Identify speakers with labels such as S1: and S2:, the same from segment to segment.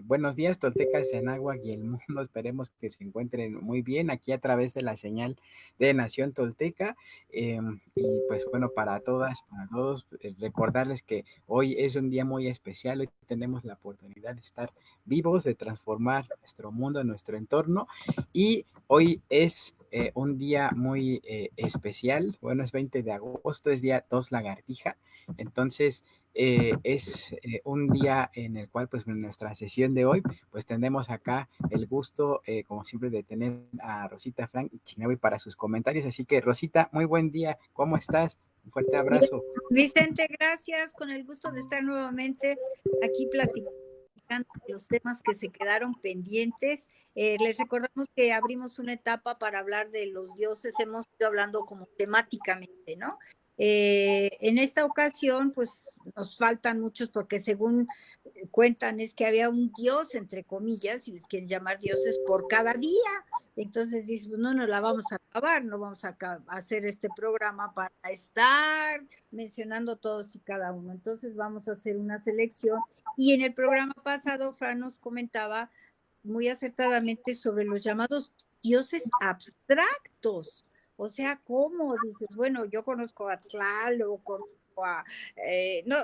S1: Buenos días, toltecas, Anáhuac y el mundo. Esperemos que se encuentren muy bien aquí a través de la señal de Nación Tolteca. Y pues bueno, para todas, para todos, recordarles que hoy es un día muy especial. Hoy tenemos la oportunidad de estar vivos, de transformar nuestro mundo, nuestro entorno. Y hoy es un día muy especial. Bueno, es 20 de agosto, es día 2 lagartija. Entonces, es un día en el cual, pues, en nuestra sesión de hoy, pues, tenemos acá el gusto, como siempre, de tener a Rosita Frank y Chinawi para sus comentarios. Así que, Rosita, muy buen día. ¿Cómo estás? Un fuerte
S2: Bien,
S1: abrazo.
S2: Vicente, gracias. Con el gusto de estar nuevamente aquí platicando los temas que se quedaron pendientes. Les recordamos que abrimos una etapa para hablar de los dioses. Hemos ido hablando como temáticamente, ¿no? En esta ocasión, pues nos faltan muchos porque según cuentan es que había un dios, entre comillas, si les quieren llamar dioses, por cada día. Entonces dices, pues no nos la vamos a acabar, no vamos a hacer este programa para estar mencionando todos y cada uno. Entonces vamos a hacer una selección. Y en el programa pasado, Fran nos comentaba muy acertadamente sobre los llamados dioses abstractos. O sea, ¿cómo? Dices, bueno, yo conozco a Tlaloc, conozco a, no,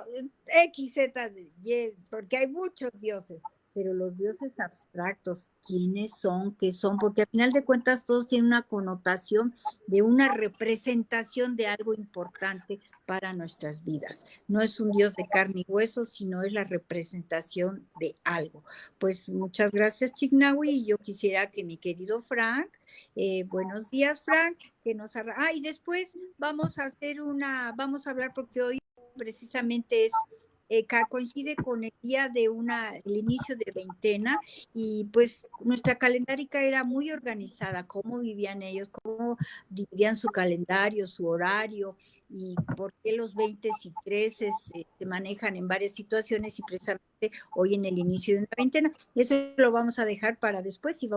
S2: X, Z, Y, porque hay muchos dioses, pero los dioses abstractos, ¿quiénes son? ¿Qué son? Porque al final de cuentas todos tienen una connotación de una representación de algo importante para nuestras vidas. No es un dios de carne y hueso, sino es la representación de algo. Pues muchas gracias, Chignawi, y yo quisiera que mi querido Frank, buenos días, Frank, que nos y después vamos a hacer vamos a hablar porque hoy precisamente coincide con el día de el inicio de veintena, y pues nuestra calendárica era muy organizada, cómo vivían ellos, cómo dividían su calendario, su horario, y por qué los 20 y 13 se manejan en varias situaciones, y precisamente hoy en el inicio de una veintena. Eso lo vamos a dejar para después y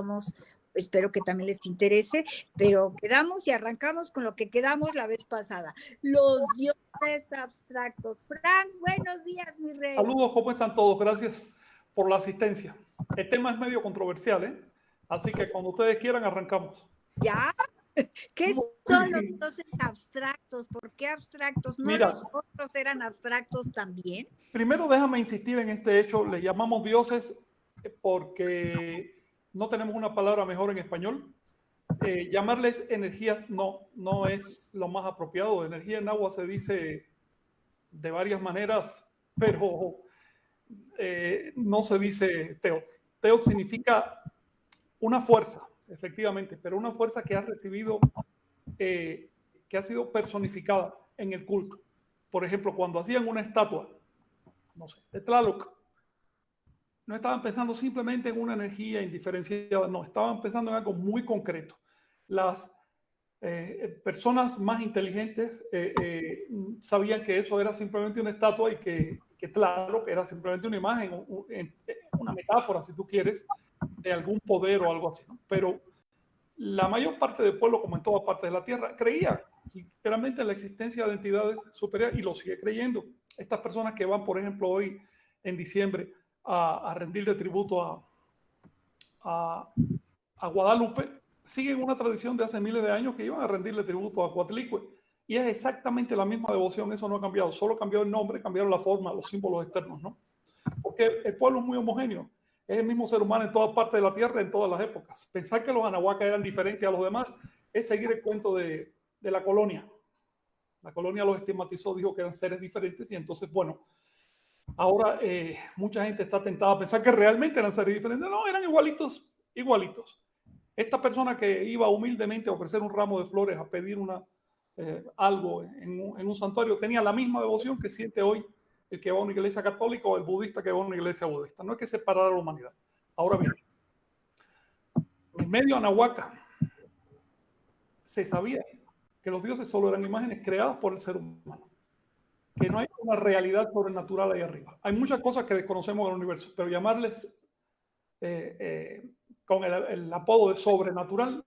S2: espero que también les interese, pero quedamos y arrancamos con lo que quedamos la vez pasada. Los dioses abstractos. Frank, buenos días, mi rey.
S3: Saludos, ¿cómo están todos? Gracias por la asistencia. El tema es medio controversial, ¿eh? Así que cuando ustedes quieran, arrancamos.
S2: ¿Ya? ¿Qué son los dioses abstractos? ¿Por qué abstractos? ¿No
S3: Mira,
S2: los otros eran abstractos también?
S3: primero déjame insistir en este hecho. Le llamamos dioses porque no tenemos una palabra mejor en español. Llamarles energías no es lo más apropiado. Energía en agua se dice de varias maneras, pero no se dice teot. Teot significa una fuerza, efectivamente, pero una fuerza que ha recibido, que ha sido personificada en el culto. Por ejemplo, cuando hacían una estatua, no sé, de Tlaloc, no estaban pensando simplemente en una energía indiferenciada, no, estaban pensando en algo muy concreto. Las personas más inteligentes sabían que eso era simplemente una estatua y que Tlaloc era simplemente una imagen, una metáfora, si tú quieres, de algún poder o algo así, ¿no? Pero la mayor parte del pueblo, como en todas partes de la tierra, creía literalmente en la existencia de entidades superiores y lo sigue creyendo. Estas personas que van, por ejemplo, hoy en diciembre a rendirle tributo a Guadalupe, siguen una tradición de hace miles de años que iban a rendirle tributo a Coatlicue. Y es exactamente la misma devoción, eso no ha cambiado, solo cambió el nombre, cambiaron la forma, los símbolos externos, ¿no? Porque el pueblo es muy homogéneo, es el mismo ser humano en todas partes de la tierra, en todas las épocas. Pensar que los anahuacas eran diferentes a los demás es seguir el cuento de la colonia. La colonia los estigmatizó, dijo que eran seres diferentes y entonces, bueno, ahora mucha gente está tentada a pensar que realmente eran seres diferentes. No, eran igualitos, igualitos. Esta persona que iba humildemente a ofrecer un ramo de flores, a pedir algo en un santuario, tenía la misma devoción que siente hoy el que va a una iglesia católica o el budista que va a una iglesia budista. No es que separar a la humanidad. Ahora bien, en medio anahuaca se sabía que los dioses solo eran imágenes creadas por el ser humano, que no hay una realidad sobrenatural ahí arriba. Hay muchas cosas que desconocemos del universo, pero llamarles con el apodo de sobrenatural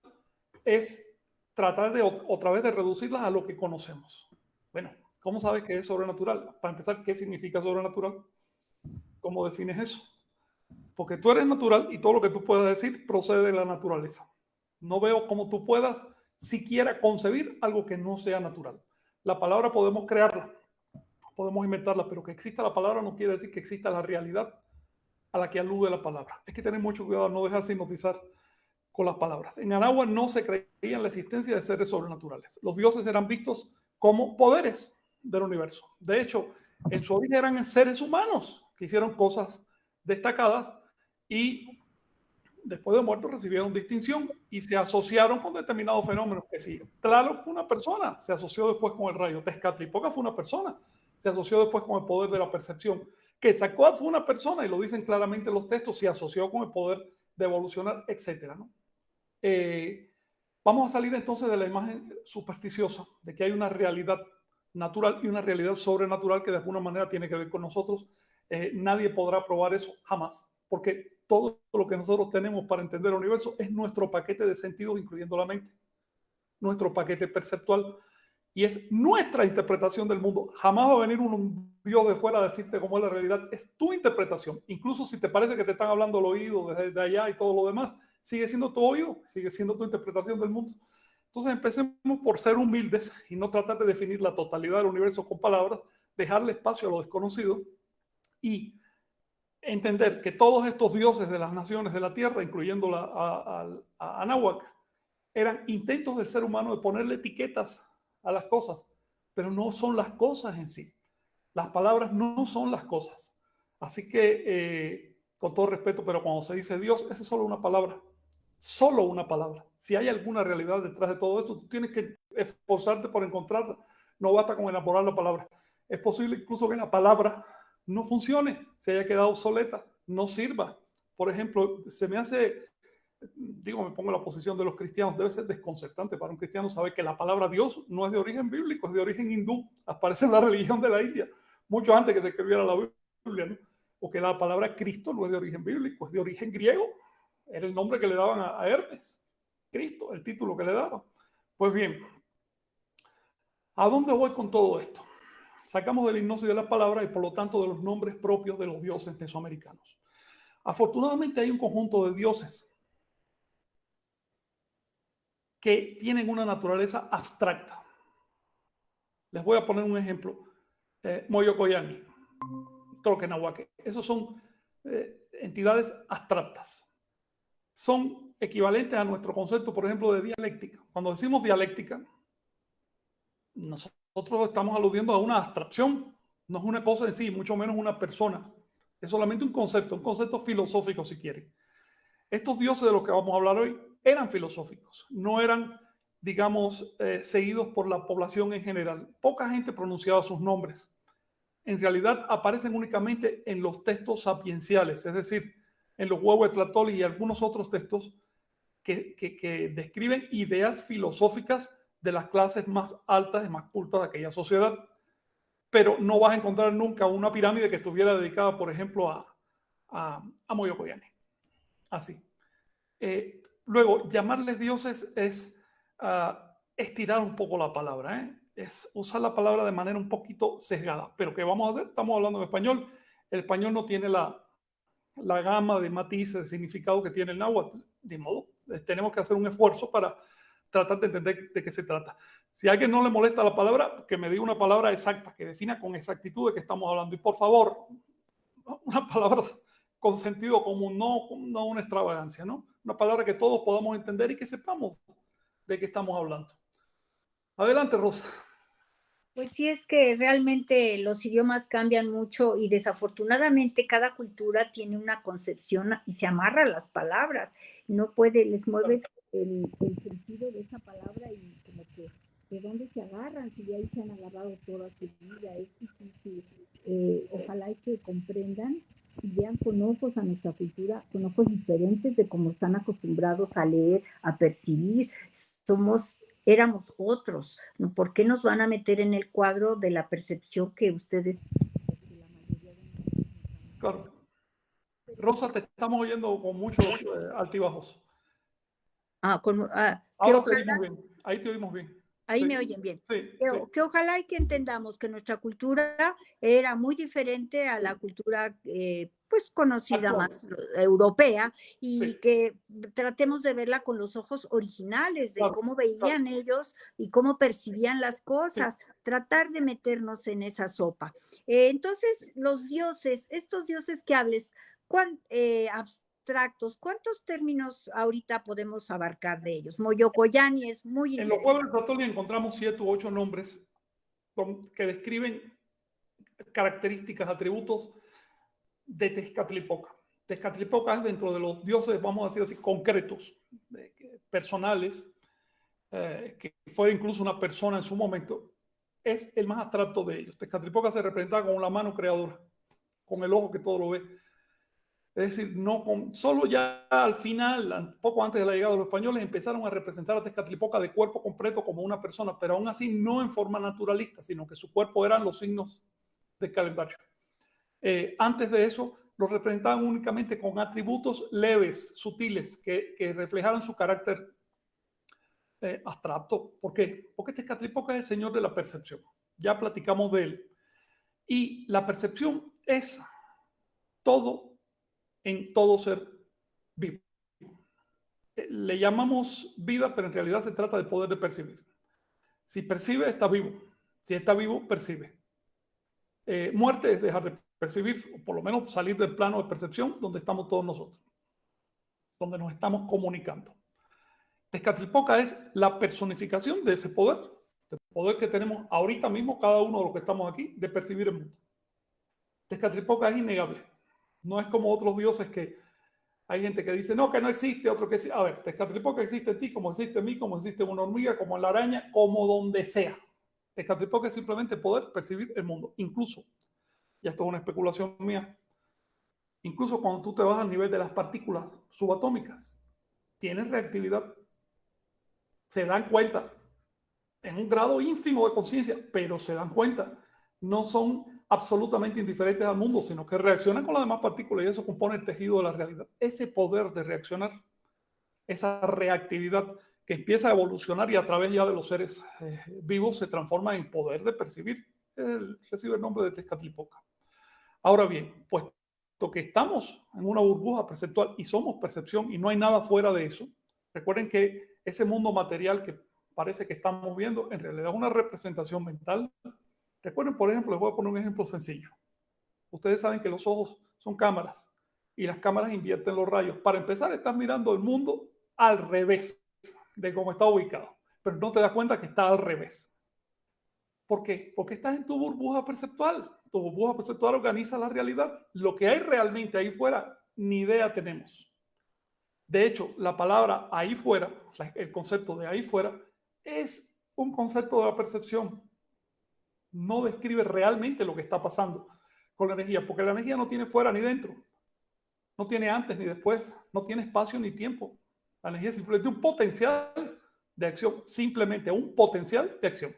S3: es tratar de otra vez de reducirlas a lo que conocemos. Bueno, ¿cómo sabes que es sobrenatural? Para empezar, ¿qué significa sobrenatural? ¿Cómo defines eso? porque tú eres natural y todo lo que tú puedas decir procede de la naturaleza. No veo cómo tú puedas siquiera concebir algo que no sea natural. La palabra podemos crearla, podemos inventarla, pero que exista la palabra no quiere decir que exista la realidad a la que alude la palabra. Hay que tener mucho cuidado, no dejarse hipnotizar con las palabras. En Anáhuac no se creía en la existencia de seres sobrenaturales. Los dioses eran vistos como poderes del universo. De hecho, en su origen eran seres humanos que hicieron cosas destacadas y después de muertos recibieron distinción y se asociaron con determinados fenómenos que sí. Tlaloc fue una persona, se asoció después con el rayo. Tezcatlipoca fue una persona, se asoció después con el poder de la percepción. Quetzalcóatl fue una persona, y lo dicen claramente los textos, se asoció con el poder de evolucionar, etc. ¿no? Vamos a salir entonces de la imagen supersticiosa de que hay una realidad natural y una realidad sobrenatural que de alguna manera tiene que ver con nosotros. Nadie podrá probar eso jamás, porque todo lo que nosotros tenemos para entender el universo es nuestro paquete de sentidos, incluyendo la mente, nuestro paquete perceptual, y es nuestra interpretación del mundo. Jamás va a venir un Dios de fuera a decirte cómo es la realidad, es tu interpretación. Incluso si te parece que te están hablando al oído desde allá y todo lo demás, sigue siendo tu oído, sigue siendo tu interpretación del mundo. Entonces empecemos por ser humildes y no tratar de definir la totalidad del universo con palabras, dejarle espacio a lo desconocido y entender que todos estos dioses de las naciones de la tierra, incluyendo a Anáhuac, eran intentos del ser humano de ponerle etiquetas a las cosas, pero no son las cosas en sí. Las palabras no son las cosas. Así que, con todo respeto, pero cuando se dice Dios, esa es solo una palabra. Solo una palabra. Si hay alguna realidad detrás de todo esto, tú tienes que esforzarte por encontrarla. No basta con elaborar la palabra. Es posible incluso que la palabra no funcione, se haya quedado obsoleta, no sirva. Por ejemplo, se me hace, digo, me pongo en la posición de los cristianos, debe ser desconcertante para un cristiano saber que la palabra Dios no es de origen bíblico, es de origen hindú, aparece en la religión de la India, mucho antes que se escribiera la Biblia, ¿no? O que la palabra Cristo no es de origen bíblico, es de origen griego, era el nombre que le daban a Hermes, Cristo, el título que le daban. Pues bien, ¿a dónde voy con todo esto? Sacamos de la hipnosis de las palabras y por lo tanto de los nombres propios de los dioses mesoamericanos. Afortunadamente hay un conjunto de dioses que tienen una naturaleza abstracta. Les voy a poner un ejemplo. Moyocoyani, Troquenahuaque. Esos son entidades abstractas. Son equivalentes a nuestro concepto, por ejemplo, de dialéctica. Cuando decimos dialéctica, nosotros estamos aludiendo a una abstracción. No es una cosa en sí, mucho menos una persona. Es solamente un concepto filosófico, si quieren. Estos dioses de los que vamos a hablar hoy eran filosóficos, no eran, digamos, seguidos por la población en general. Poca gente pronunciaba sus nombres. En realidad aparecen únicamente en los textos sapienciales, es decir, en los Huehuetlatolis y algunos otros textos que describen ideas filosóficas de las clases más altas y más cultas de aquella sociedad. Pero no vas a encontrar nunca una pirámide que estuviera dedicada, por ejemplo, a Moyocoyane. Así. Luego, llamarles dioses es estirar un poco la palabra, es usar la palabra de manera un poquito sesgada. Pero ¿qué vamos a hacer? Estamos hablando en español. El español no tiene la gama de matices, de significado que tiene el náhuatl. De modo, tenemos que hacer un esfuerzo para tratar de entender de qué se trata. Si a alguien no le molesta la palabra, que me diga una palabra exacta, que defina con exactitud de qué estamos hablando. Y por favor, una palabra con sentido común, no una extravagancia, ¿no? Una palabra que todos podamos entender y que sepamos de qué estamos hablando. Adelante, Rosa.
S2: Pues sí, es que realmente los idiomas cambian mucho y desafortunadamente cada cultura tiene una concepción y se amarra a las palabras. No puede, les mueve el sentido de esa palabra y como que de dónde se agarran, si de ahí se han agarrado toda su vida. Es difícil. Ojalá y que comprendan y vean con ojos a nuestra cultura, con ojos diferentes de cómo están acostumbrados a leer, a percibir. Éramos otros. ¿Por qué nos van a meter en el cuadro de la percepción que ustedes...
S3: Claro. Rosa, te estamos oyendo con muchos altibajos.
S2: Ahora
S3: Ahora te oímos bien. Ahí te oímos bien.
S2: Ahí
S3: Sí,
S2: me oyen bien.
S3: sí,
S2: Que,
S3: sí,
S2: que ojalá y que entendamos que nuestra cultura era muy diferente a la cultura pues conocida
S3: actual,
S2: más europea y
S3: sí,
S2: que tratemos de verla con los ojos originales de
S3: claro,
S2: cómo
S3: claro,
S2: veían ellos y cómo percibían las
S3: sí.
S2: cosas, tratar de meternos en esa sopa. Entonces, los dioses, estos dioses que hables, abstractos, ¿cuántos términos ahorita podemos abarcar de ellos? Moyocoyani es muy
S3: En los
S2: interesante.
S3: pueblos católicos encontramos 7 u 8 nombres que describen características, atributos de Tezcatlipoca. Tezcatlipoca es dentro de los dioses, vamos a decir así, concretos, personales, que fue incluso una persona en su momento, es el más abstracto de ellos. Tezcatlipoca se representa con la mano creadora, con el ojo que todo lo ve. Es decir, no solo ya al final, poco antes de la llegada de los españoles, empezaron a representar a Tezcatlipoca de cuerpo completo como una persona, pero aún así no en forma naturalista, sino que su cuerpo eran los signos del calendario. Antes de eso, los representaban únicamente con atributos leves, sutiles, que reflejaran su carácter abstracto. ¿Por qué? Porque Tezcatlipoca es el señor de la percepción. Ya platicamos de él. Y la percepción es todo en todo ser vivo. Le llamamos vida, pero en realidad se trata del poder de percibir. Si percibe, está vivo. Si está vivo, percibe. Muerte es dejar de percibir, o por lo menos salir del plano de percepción donde estamos todos nosotros, donde nos estamos comunicando. Tezcatlipoca es la personificación de ese poder, del poder que tenemos ahorita mismo cada uno de los que estamos aquí, de percibir el mundo. Tezcatlipoca es innegable. No es como otros dioses que hay gente que dice, no, que no existe, otro que sí. A ver, Tezcatlipoca existe en ti, como existe en mí, como existe en una hormiga, como en la araña, como donde sea. Tezcatlipoca es simplemente poder percibir el mundo. Incluso, y esto es una especulación mía, incluso cuando tú te vas al nivel de las partículas subatómicas, tienen reactividad, se dan cuenta en un grado ínfimo de conciencia, pero se dan cuenta, no son absolutamente indiferentes al mundo, sino que reaccionan con las demás partículas y eso compone el tejido de la realidad. Ese poder de reaccionar, esa reactividad que empieza a evolucionar y a través ya de los seres vivos se transforma en poder de percibir, recibe el nombre de Tezcatlipoca. Ahora bien, puesto que estamos en una burbuja perceptual y somos percepción y no hay nada fuera de eso, recuerden que ese mundo material que parece que estamos viendo en realidad es una representación mental. Recuerden, por ejemplo, les voy a poner un ejemplo sencillo. Ustedes saben que los ojos son cámaras y las cámaras invierten los rayos. Para empezar, estás mirando el mundo al revés de cómo está ubicado, pero no te das cuenta que está al revés. ¿Por qué? Porque estás en tu burbuja perceptual. Tu burbuja perceptual organiza la realidad. Lo que hay realmente ahí fuera, ni idea tenemos. De hecho, la palabra ahí fuera, el concepto de ahí fuera, es un concepto de la percepción. No describe realmente lo que está pasando con la energía, porque la energía no tiene fuera ni dentro, no tiene antes ni después, no tiene espacio ni tiempo. La energía es simplemente un potencial de acción, simplemente un potencial de acción.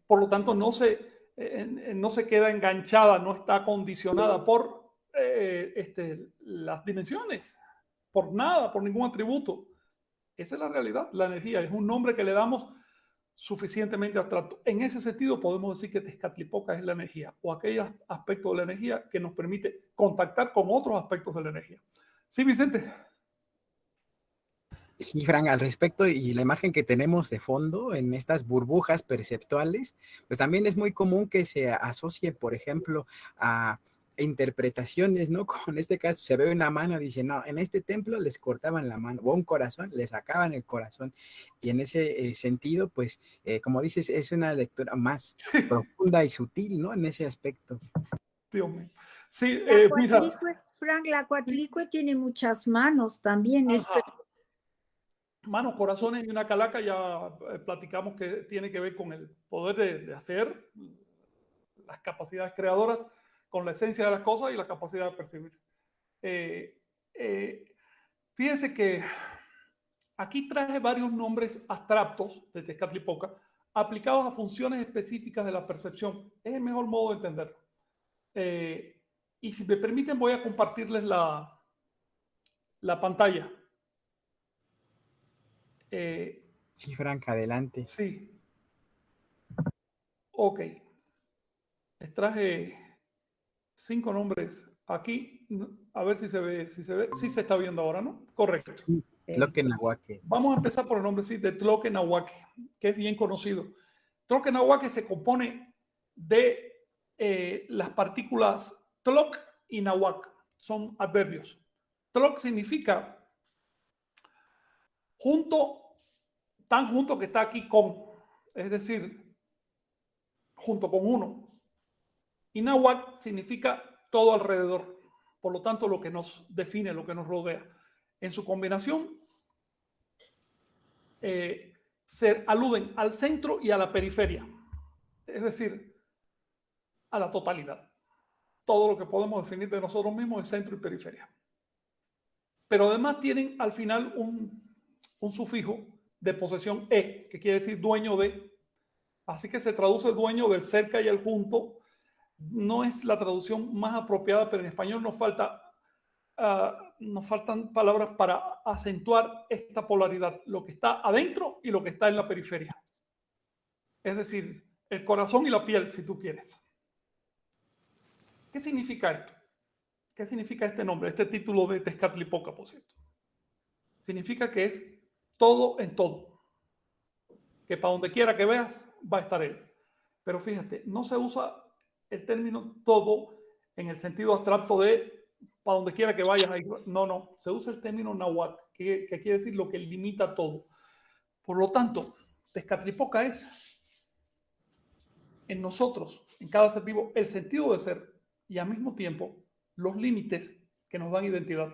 S3: Por lo tanto, no se queda enganchada, no está condicionada por las dimensiones, por nada, por ningún atributo. Esa es la realidad. La energía es un nombre que le damos suficientemente abstracto. En ese sentido, podemos decir que Tezcatlipoca es la energía o aquel aspecto de la energía que nos permite contactar con otros aspectos de la energía. Sí, Vicente.
S1: Sí, Frank, al respecto y la imagen que tenemos de fondo en estas burbujas perceptuales, pues también es muy común que se asocie, por ejemplo, a interpretaciones, ¿no? Como en este caso se ve una mano, dice, no, en este templo les cortaban la mano, o un corazón, les sacaban el corazón. Y en ese sentido, pues, como dices, es una lectura más profunda y sutil, ¿no? En ese aspecto.
S3: Dios mío. Sí,
S2: La
S3: mira.
S2: cuatlicue, Frank, la
S3: Sí,
S2: cuatlicue tiene muchas manos también.
S3: manos, corazones y una calaca, ya platicamos que tiene que ver con el poder de hacer, las capacidades creadoras, con la esencia de las cosas y la capacidad de percibir. Eh, eh, Fíjense que aquí traje varios nombres abstractos de Tezcatlipoca aplicados a funciones específicas de la percepción. Es el mejor modo de entenderlo. Y si me permiten, voy a compartirles la pantalla.
S1: Sí, Frank, adelante.
S3: Sí. Ok. Les traje 5 nombres aquí. A ver si se ve, si se está viendo ahora, ¿no? Correcto.
S1: Tloquenahuaque.
S3: Vamos a empezar por el nombre sí, de Tloquenahuaque, que es bien conocido. Tloquenahuaque se compone de las partículas tloc y nahuac. Son adverbios. Tloc significa junto, tan junto que está aquí con, es decir, junto con uno. Y nahuac significa todo alrededor, por lo tanto lo que nos define, lo que nos rodea. En su combinación se aluden al centro y a la periferia, es decir, a la totalidad. Todo lo que podemos definir de nosotros mismos es centro y periferia. Pero además tienen al final un sufijo de posesión e, que quiere decir dueño de. Así que se traduce dueño del cerca y el junto. No es la traducción más apropiada, pero en español nos faltan palabras para acentuar esta polaridad, lo que está adentro y lo que está en la periferia. Es decir, el corazón y la piel, si tú quieres. ¿Qué significa esto? ¿Qué significa este nombre, este título de Tezcatlipoca, por cierto? Significa que es todo en todo. Que para donde quiera que veas, va a estar él. Pero fíjate, no se usa el término todo en el sentido abstracto de para donde quiera que vayas. No. Se usa el término nahuatl, que quiere decir lo que limita todo. Por lo tanto, Tezcatlipoca es en nosotros, en cada ser vivo, el sentido de ser y al mismo tiempo los límites que nos dan identidad.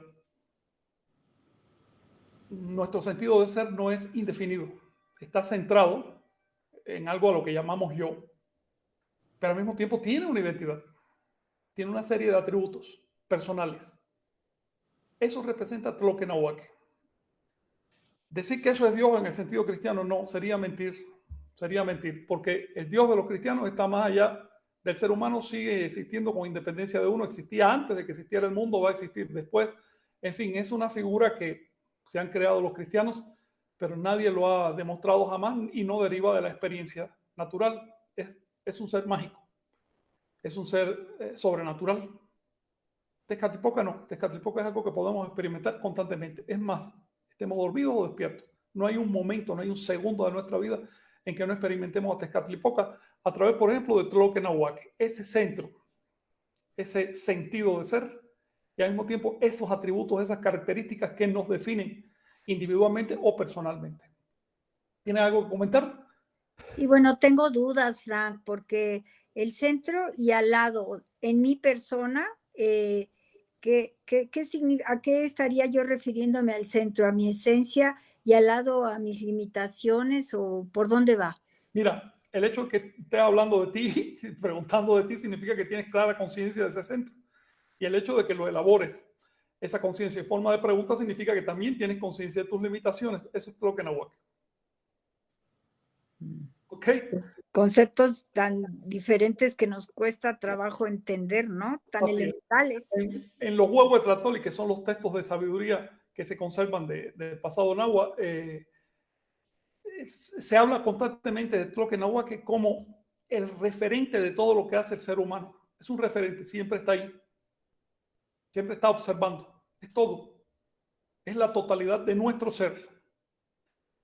S3: Nuestro sentido de ser no es indefinido, está centrado en algo a lo que llamamos yo, pero al mismo tiempo tiene una identidad, tiene una serie de atributos personales. Eso representa Tloquenahuaque. Decir que eso es Dios en el sentido cristiano no, sería mentir, porque el Dios de los cristianos está más allá del ser humano, sigue existiendo con independencia de uno, existía antes de que existiera el mundo, va a existir después. En fin, es una figura que se han creado los cristianos, pero nadie lo ha demostrado jamás y no deriva de la experiencia natural. Es un ser mágico, es un ser sobrenatural. Tezcatlipoca no, Tezcatlipoca es algo que podemos experimentar constantemente. Es más, estemos dormidos o despiertos. No hay un momento, no hay un segundo de nuestra vida en que no experimentemos a Tezcatlipoca a través, por ejemplo, de Tloquenahuaque, ese centro, ese sentido de ser y al mismo tiempo esos atributos, esas características que nos definen individualmente o personalmente. ¿Tienes algo que comentar?
S2: Y bueno, tengo dudas, Frank, porque el centro y al lado, en mi persona, ¿a qué estaría yo refiriéndome al centro? ¿A mi esencia y al lado a mis limitaciones o por dónde va?
S3: Mira, el hecho de que esté hablando de ti, preguntando de ti, significa que tienes clara conciencia de ese centro. Y el hecho de que lo elabores, esa conciencia en forma de pregunta, significa que también tienes conciencia de tus limitaciones. Eso es Tloquenahuaque. ¿Ok?
S2: Conceptos tan diferentes que nos cuesta trabajo entender, ¿no? Tan elementales.
S3: En los huevos de Tlahtoli, que son los textos de sabiduría que se conservan del pasado náhuatl, se habla constantemente de Tloquenahuaque como el referente de todo lo que hace el ser humano. Es un referente, siempre está ahí, siempre está observando. Es todo. Es la totalidad de nuestro ser.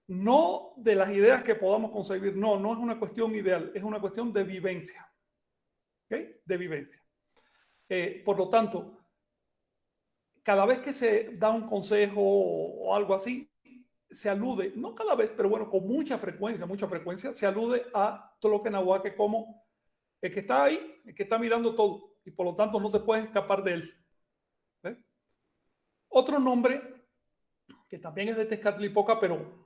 S3: No de las ideas que podamos concebir, no es una cuestión ideal, es una cuestión de vivencia. ¿Okay? De vivencia. Por lo tanto, cada vez que se da un consejo o algo así, se alude, no cada vez, pero bueno, con mucha frecuencia, se alude a Tloquenahuaque como el que está ahí, el que está mirando todo, y por lo tanto no te puedes escapar de él. ¿Ves? Otro nombre, que también es de Tezcatlipoca, pero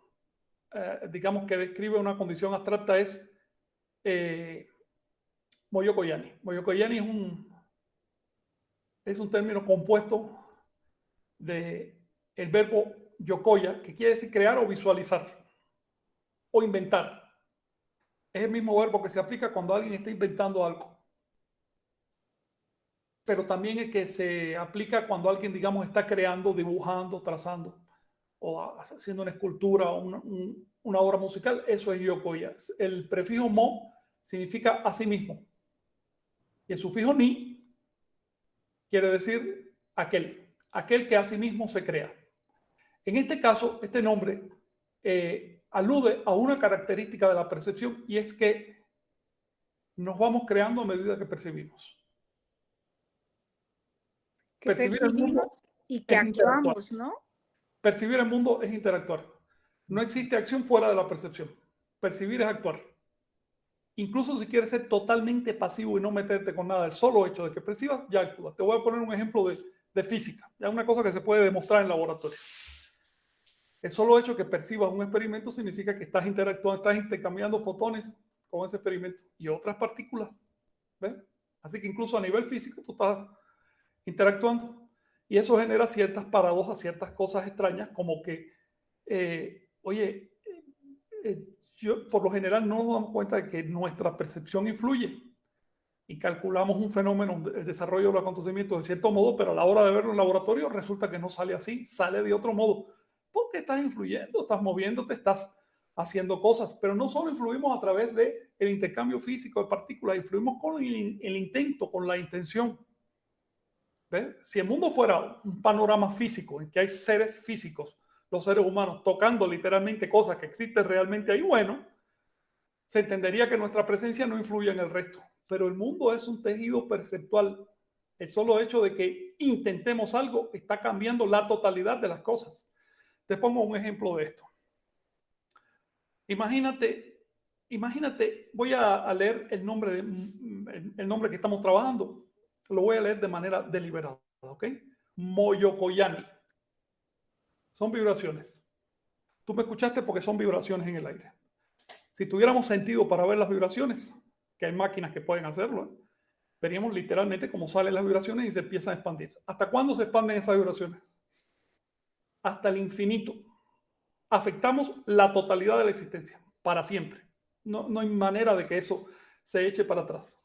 S3: digamos que describe una condición abstracta, es Moyocoyani. Moyocoyani es un término compuesto de el verbo yocoya, que quiere decir crear o visualizar o inventar. Es el mismo verbo que se aplica cuando alguien está inventando algo. Pero también el que se aplica cuando alguien, digamos, está creando, dibujando, trazando o haciendo una escultura o una obra musical, eso es yokoya. El prefijo mo significa a sí mismo. Y el sufijo ni quiere decir aquel que a sí mismo se crea. En este caso, este nombre alude a una característica de la percepción, y es que nos vamos creando a medida que percibimos.
S2: Que percibimos y que actuamos, ¿no?
S3: Percibir el mundo es interactuar. No existe acción fuera de la percepción. Percibir es actuar. Incluso si quieres ser totalmente pasivo y no meterte con nada, el solo hecho de que percibas, ya actúas. Te voy a poner un ejemplo de física, ya una cosa que se puede demostrar en laboratorio. El solo hecho de que percibas un experimento significa que estás interactuando, estás intercambiando fotones con ese experimento y otras partículas. ¿Ves? Así que incluso a nivel físico tú estás interactuando. Y eso genera ciertas paradojas, ciertas cosas extrañas, como que, yo por lo general no nos damos cuenta de que nuestra percepción influye y calculamos un fenómeno, el desarrollo de los acontecimientos de cierto modo, pero a la hora de verlo en laboratorio resulta que no sale así, sale de otro modo, porque estás influyendo, estás moviéndote, estás haciendo cosas, pero no solo influimos a través del intercambio físico de partículas, influimos con el intento, con la intención. ¿Ves? Si el mundo fuera un panorama físico en que hay seres físicos, los seres humanos, tocando literalmente cosas que existen realmente ahí, bueno, se entendería que nuestra presencia no influye en el resto. Pero el mundo es un tejido perceptual. El solo hecho de que intentemos algo está cambiando la totalidad de las cosas. Te pongo un ejemplo de esto. Imagínate, voy a leer el nombre que estamos trabajando. Lo voy a leer de manera deliberada, ¿ok? Moyokoyani. Son vibraciones. Tú me escuchaste porque son vibraciones en el aire. Si tuviéramos sentido para ver las vibraciones, que hay máquinas que pueden hacerlo, veríamos literalmente cómo salen las vibraciones y se empiezan a expandir. ¿Hasta cuándo se expanden esas vibraciones? Hasta el infinito. Afectamos la totalidad de la existencia, para siempre. No hay manera de que eso se eche para atrás.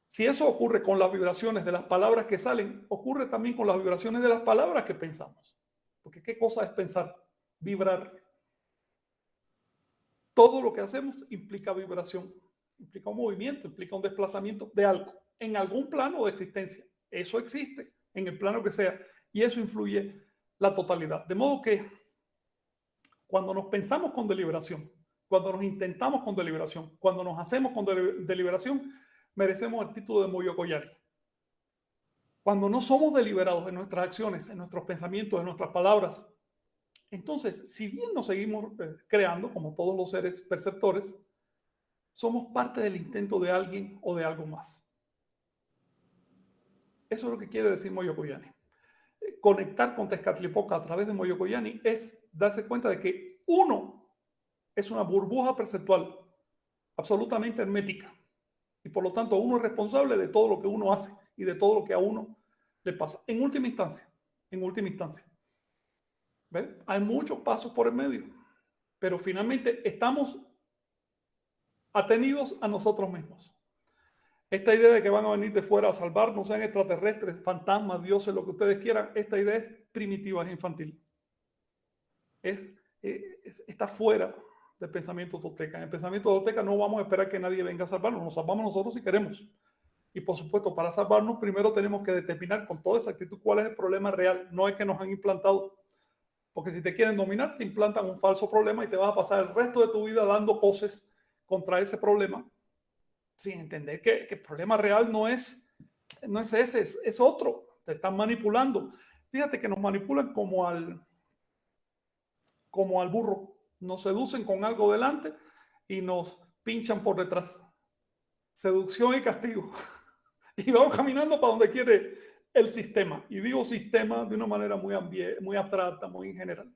S3: Si eso ocurre con las vibraciones de las palabras que salen, ocurre también con las vibraciones de las palabras que pensamos. Porque ¿qué cosa es pensar? Vibrar. Todo lo que hacemos implica vibración, implica un movimiento, implica un desplazamiento de algo, en algún plano de existencia. Eso existe, en el plano que sea, y eso influye la totalidad. De modo que cuando nos pensamos con deliberación, cuando nos intentamos con deliberación, cuando nos hacemos con deliberación, merecemos el título de Moyokoyari. Cuando no somos deliberados en nuestras acciones, en nuestros pensamientos, en nuestras palabras, entonces, si bien nos seguimos creando, como todos los seres perceptores, somos parte del intento de alguien o de algo más. Eso es lo que quiere decir Moyokoyani. Conectar con Tezcatlipoca a través de Moyokoyani es darse cuenta de que uno es una burbuja perceptual absolutamente hermética y por lo tanto uno es responsable de todo lo que uno hace y de todo lo que a uno le pasa. En última instancia. ¿Ves? Hay muchos pasos por el medio, pero finalmente estamos atenidos a nosotros mismos. Esta idea de que van a venir de fuera a salvarnos, sean extraterrestres, fantasmas, dioses, lo que ustedes quieran, esta idea es primitiva, es infantil. Está fuera del pensamiento tolteca. En el pensamiento tolteca no vamos a esperar que nadie venga a salvarnos, nos salvamos nosotros si queremos. Y por supuesto, para salvarnos primero tenemos que determinar con toda exactitud cuál es el problema real, no es que nos han implantado. Porque si te quieren dominar, te implantan un falso problema y te vas a pasar el resto de tu vida dando poses contra ese problema, sin entender que el problema real no es ese, es otro. Te están manipulando. Fíjate que nos manipulan como al burro. Nos seducen con algo delante y nos pinchan por detrás. Seducción y castigo. Y vamos caminando para donde quiere el sistema. Y digo sistema de una manera muy abstracta, muy en general.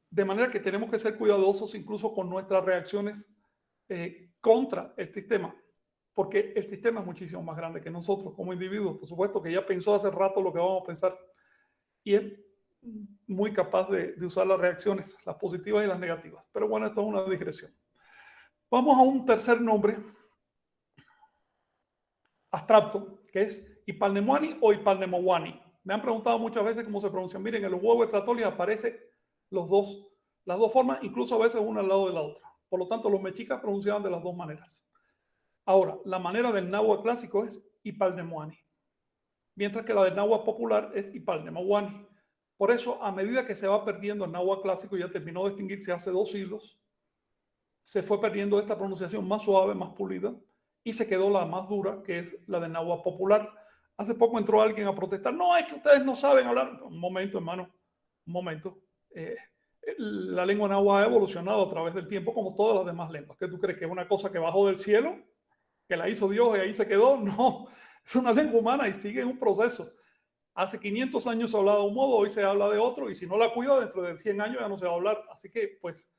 S3: De manera que tenemos que ser cuidadosos incluso con nuestras reacciones contra el sistema, porque el sistema es muchísimo más grande que nosotros como individuos. Por supuesto que ya pensó hace rato lo que vamos a pensar y es muy capaz de usar las reacciones, las positivas y las negativas. Pero bueno, esto es una digresión. Vamos a un tercer nombre abstracto, que es Ipalnemoani o Ipalnemowani. Me han preguntado muchas veces cómo se pronuncian. Miren, en los huevos de Trattoria aparecen las dos formas, incluso a veces una al lado de la otra. Por lo tanto, los mexicas pronunciaban de las dos maneras. Ahora, la manera del náhuatl clásico es Ipalnemoani, mientras que la del náhuatl popular es Ipalnemoani. Por eso, a medida que se va perdiendo el náhuatl clásico, ya terminó de extinguirse hace 2 siglos, se fue perdiendo esta pronunciación más suave, más pulida, y se quedó la más dura, que es la del náhuatl popular. Hace poco entró alguien a protestar. No, es que ustedes no saben hablar. Un momento, hermano, un momento. La lengua náhuatl ha evolucionado a través del tiempo como todas las demás lenguas. ¿Qué tú crees? ¿Que es una cosa que bajó del cielo? ¿Que la hizo Dios y ahí se quedó? No, es una lengua humana y sigue en un proceso. Hace 500 años se hablaba de un modo, hoy se habla de otro, y si no la cuida, dentro de 100 años ya no se va a hablar. Así que, pues,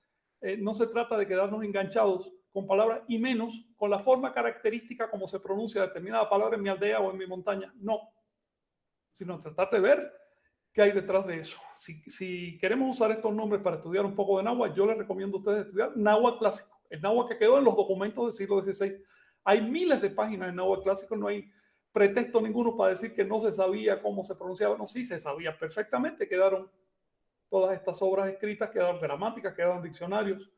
S3: no se trata de quedarnos enganchados con palabras, y menos con la forma característica como se pronuncia determinada palabra en mi aldea o en mi montaña. No, sino tratar de ver qué hay detrás de eso. Si queremos usar estos nombres para estudiar un poco de náhuatl, yo les recomiendo a ustedes estudiar náhuatl clásico, el náhuatl que quedó en los documentos del siglo XVI. Hay miles de páginas en náhuatl clásico, no hay pretexto ninguno para decir que no se sabía cómo se pronunciaba. No, sí se sabía perfectamente, quedaron todas estas obras escritas, quedaron gramáticas, quedaron diccionarios.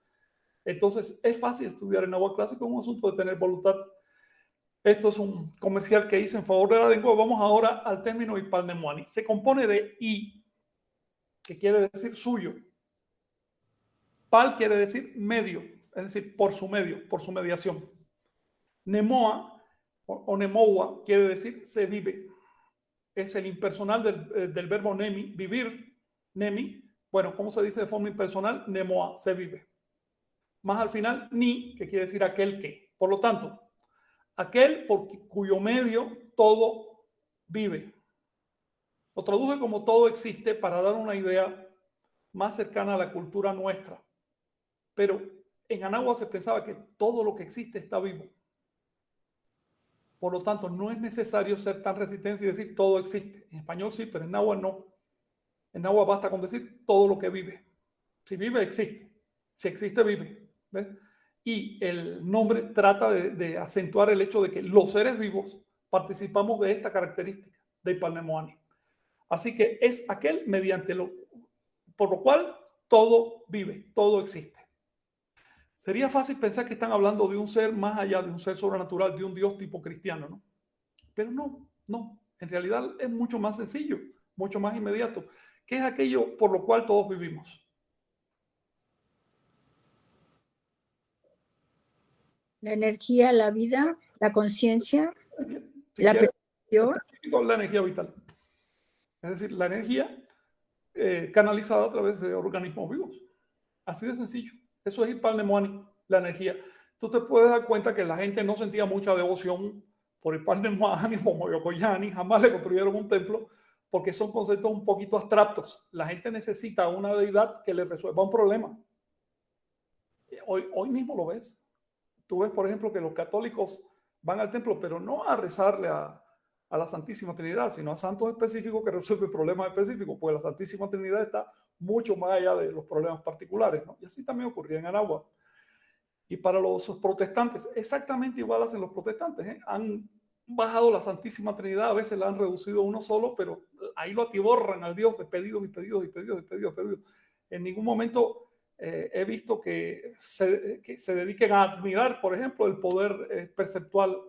S3: Entonces, es fácil estudiar el náhuatl clásico, es un asunto de tener voluntad. Esto es un comercial que hice en favor de la lengua. Vamos ahora al término Ipalnemoani. Se compone de I, que quiere decir suyo. Pal quiere decir medio, es decir, por su medio, por su mediación. Nemoa o Nemoa quiere decir se vive. Es el impersonal del verbo nemi, vivir, nemi. Bueno, ¿cómo se dice de forma impersonal? Nemoa, se vive. Más al final, ni, que quiere decir aquel que. Por lo tanto, aquel por cuyo medio todo vive. Lo traduje como todo existe para dar una idea más cercana a la cultura nuestra. Pero en Anáhuac se pensaba que todo lo que existe está vivo. Por lo tanto, no es necesario ser tan resistente y decir todo existe. En español sí, pero en náhuatl no. En náhuatl basta con decir todo lo que vive. Si vive, existe. Si existe, vive. ¿Ves? Y el nombre trata de acentuar el hecho de que los seres vivos participamos de esta característica de Ipalnemoani. Así que es aquel por lo cual todo vive, todo existe. Sería fácil pensar que están hablando de un ser más allá, de un ser sobrenatural, de un Dios tipo cristiano, ¿no? Pero no. En realidad es mucho más sencillo, mucho más inmediato, que es aquello por lo cual todos vivimos.
S2: La energía, la vida, la conciencia,
S3: la percepción. La energía vital. Es decir, la energía canalizada a través de organismos vivos. Así de sencillo. Eso es Ipalnemoani, la energía. Tú te puedes dar cuenta que la gente no sentía mucha devoción por Ipalnemoani o Moyocoyani, jamás le construyeron un templo, porque son conceptos un poquito abstractos. La gente necesita una deidad que le resuelva un problema. Hoy mismo lo ves. Tú ves, por ejemplo, que los católicos van al templo, pero no a rezarle a la Santísima Trinidad, sino a santos específicos que resuelven problemas específicos, pues la Santísima Trinidad está mucho más allá de los problemas particulares, ¿no? Y así también ocurría en Anáhuac. Y para los protestantes, exactamente igual hacen los protestantes, ¿eh? Han bajado la Santísima Trinidad, a veces la han reducido a uno solo, pero ahí lo atiborran al Dios de pedidos y pedidos y pedidos y pedidos y pedidos. En ningún momento he visto que se dediquen a admirar, por ejemplo, el poder perceptual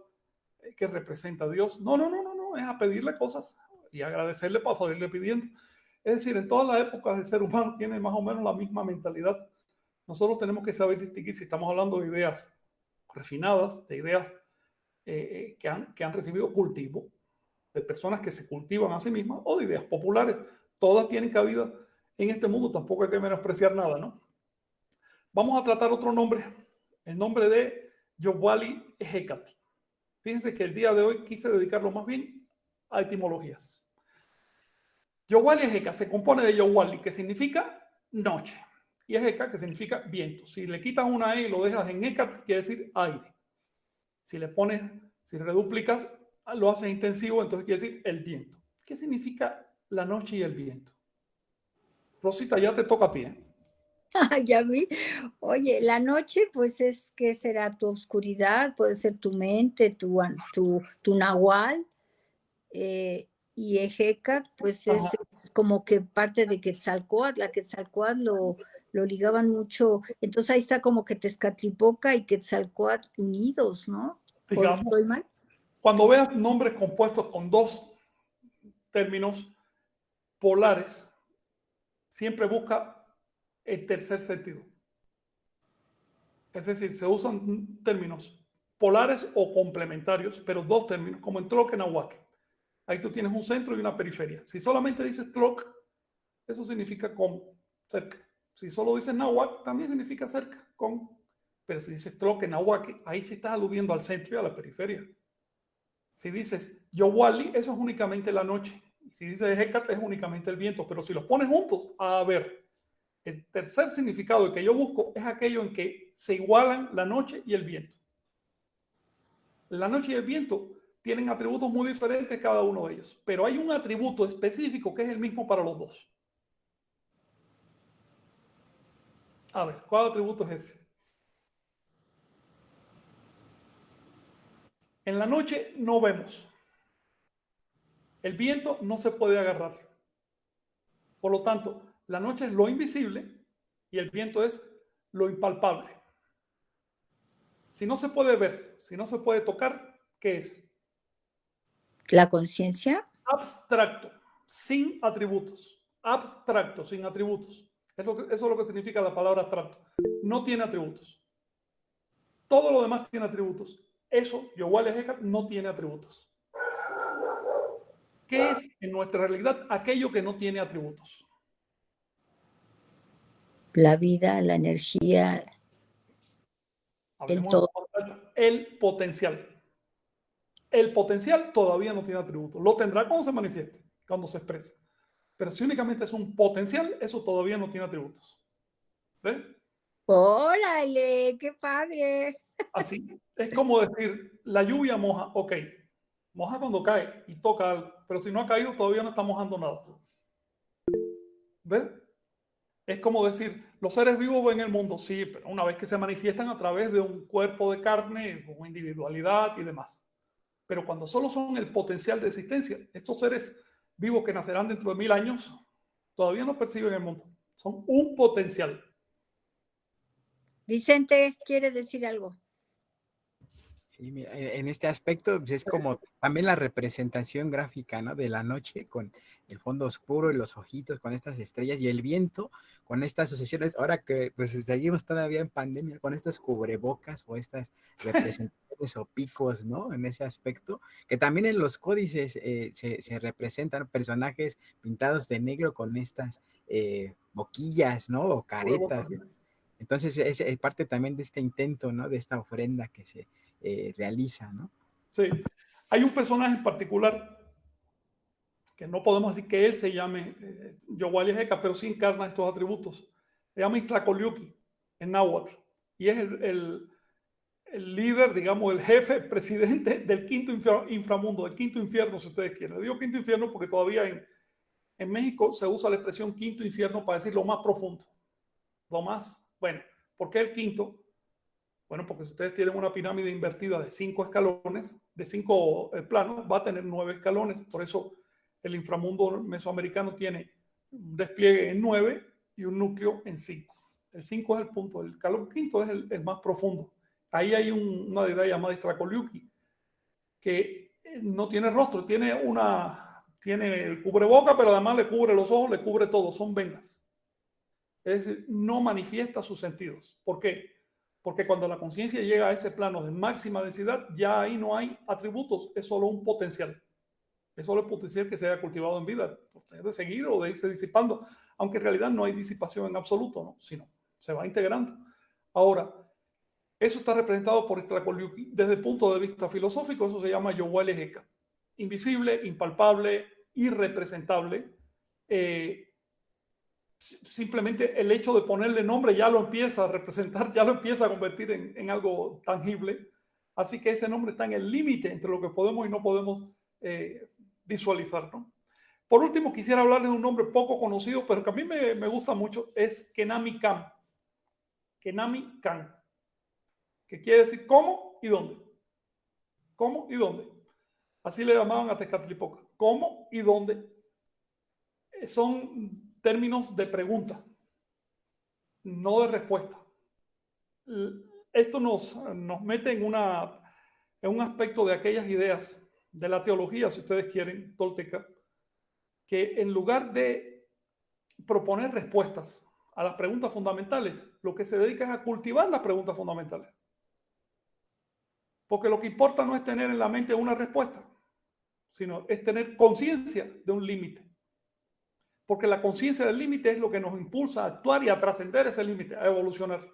S3: que representa a Dios. No, es a pedirle cosas y agradecerle para poderle pidiendo. Es decir, en todas las épocas el ser humano tiene más o menos la misma mentalidad. Nosotros tenemos que saber distinguir si estamos hablando de ideas refinadas, de ideas que han recibido cultivo, de personas que se cultivan a sí mismas, o de ideas populares. Todas tienen cabida en este mundo, tampoco hay que menospreciar nada, ¿no? Vamos a tratar otro nombre, el nombre de Yowali Ejecatl. Fíjense que el día de hoy quise dedicarlo más bien a etimologías. Yowali Ejecatl se compone de Yowali, que significa noche, y Ejecatl, que significa viento. Si le quitas una E y lo dejas en Ecatl, quiere decir aire. Si reduplicas, lo haces intensivo, entonces quiere decir el viento. ¿Qué significa la noche y el viento? Rosita, ya te toca a ti, ¿eh?
S2: Ya vi. Oye, la noche, pues ¿qué será? Tu oscuridad, puede ser tu mente, tu nahual, y y Ejecatl, pues
S3: Ajá.
S2: es como que parte de Quetzalcóatl, la Quetzalcóatl lo ligaban mucho, entonces ahí está como que Tezcatlipoca y Quetzalcóatl unidos, ¿no? ¿O
S3: Digamos,
S2: estoy mal?
S3: cuando veas nombres compuestos con dos términos polares, siempre busca el tercer sentido. Es decir, se usan términos polares o complementarios, pero dos términos, como en Tloque Nahuatl. Ahí tú tienes un centro y una periferia. Si solamente dices Tloc, eso significa con, cerca. Si solo dices Nahuatl, también significa cerca, con. Pero si dices Tloque Nahuatl, ahí sí estás aludiendo al centro y a la periferia. Si dices Yowali, eso es únicamente la noche. Si dices Hecate, es únicamente el viento. Pero si los pones juntos, a ver, el tercer significado que yo busco es aquello en que se igualan la noche y el viento. La noche y el viento tienen atributos muy diferentes cada uno de ellos, pero hay un atributo específico que es el mismo para los dos. A ver, ¿cuál atributo es ese? En la noche no vemos. El viento no se puede agarrar. Por lo tanto, la noche es lo invisible y el viento es lo impalpable. Si no se puede ver, si no se puede tocar, ¿qué es?
S2: La conciencia.
S3: Abstracto, sin atributos. Abstracto, sin atributos. Eso es lo que significa la palabra abstracto. No tiene atributos. Todo lo demás tiene atributos. Eso, Yowale Hecate, no tiene atributos. ¿Qué es en nuestra realidad aquello que no tiene atributos?
S2: La vida, la energía, el
S3: Hablemos
S2: todo.
S3: el potencial. El potencial todavía no tiene atributos. Lo tendrá cuando se manifieste, cuando se exprese. Pero si únicamente es un potencial, eso todavía no tiene atributos. ¿Ves?
S2: ¡Órale! ¡Qué padre!
S3: Así. Es como decir, la lluvia moja, ok. Moja cuando cae y toca algo. Pero si no ha caído, todavía no está mojando nada. ¿Ves? Es como decir, los seres vivos ven el mundo, sí, pero una vez que se manifiestan a través de un cuerpo de carne, con individualidad y demás. Pero cuando solo son el potencial de existencia, estos seres vivos que nacerán dentro de 1000 años, todavía no perciben el mundo. Son un potencial.
S2: Vicente, ¿quiere decir algo?
S1: Sí, mira, en este aspecto pues, es como también la representación gráfica, ¿no? De la noche con el fondo oscuro y los ojitos con estas estrellas y el viento con estas asociaciones. Ahora que pues seguimos todavía en pandemia con estas cubrebocas o estas representaciones o picos, ¿no? En ese aspecto, que también en los códices se representan personajes pintados de negro con estas boquillas, ¿no? O caretas. Entonces es parte también de este intento, ¿no? De esta ofrenda que se realiza, ¿no?
S3: Sí. Hay un personaje en particular que no podemos decir que él se llame Yowali Heka, pero sí encarna estos atributos. Se llama Iztlacoliuqui en náhuatl y es el líder, digamos, el jefe, presidente del quinto inframundo, del quinto infierno, si ustedes quieren. Le digo quinto infierno porque todavía en México se usa la expresión quinto infierno para decir lo más profundo, lo más, bueno, ¿por qué el quinto? Bueno, porque si ustedes tienen una pirámide invertida de 5 escalones, de 5 planos, va a tener 9 escalones. Por eso el inframundo mesoamericano tiene un despliegue en 9 y un núcleo en 5. El 5 es el punto, el escalón quinto es el más profundo. Ahí hay una deidad llamada Iztlacoliuqui, que no tiene rostro, tiene el cubreboca, pero además le cubre los ojos, le cubre todo, son vendas. Es decir, no manifiesta sus sentidos. ¿Por qué? Porque cuando la conciencia llega a ese plano de máxima densidad, ya ahí no hay atributos, es solo un potencial. Es solo el potencial que se haya cultivado en vida, de seguir o de irse disipando, aunque en realidad no hay disipación en absoluto, ¿no? Sino se va integrando. Ahora, eso está representado por Iztlacoliuqui. Desde el punto de vista filosófico, eso se llama Yowale Hecate. Invisible, impalpable, irrepresentable. Simplemente el hecho de ponerle nombre ya lo empieza a representar, ya lo empieza a convertir en algo tangible. Así que ese nombre está en el límite entre lo que podemos y no podemos visualizar, ¿no? Por último, quisiera hablarles de un nombre poco conocido, pero que a mí me gusta mucho, es Kenami Kan. Kenami Kan, que quiere decir cómo y dónde. ¿Cómo y dónde? Así le llamaban a Tezcatlipoca. ¿Cómo y dónde? Son términos de pregunta, no de respuesta. Esto nos mete en un aspecto de aquellas ideas de la teología, si ustedes quieren, tolteca, que en lugar de proponer respuestas a las preguntas fundamentales, lo que se dedica es a cultivar las preguntas fundamentales. Porque lo que importa no es tener en la mente una respuesta, sino es tener conciencia de un límite. Porque la conciencia del límite es lo que nos impulsa a actuar y a trascender ese límite, a evolucionar.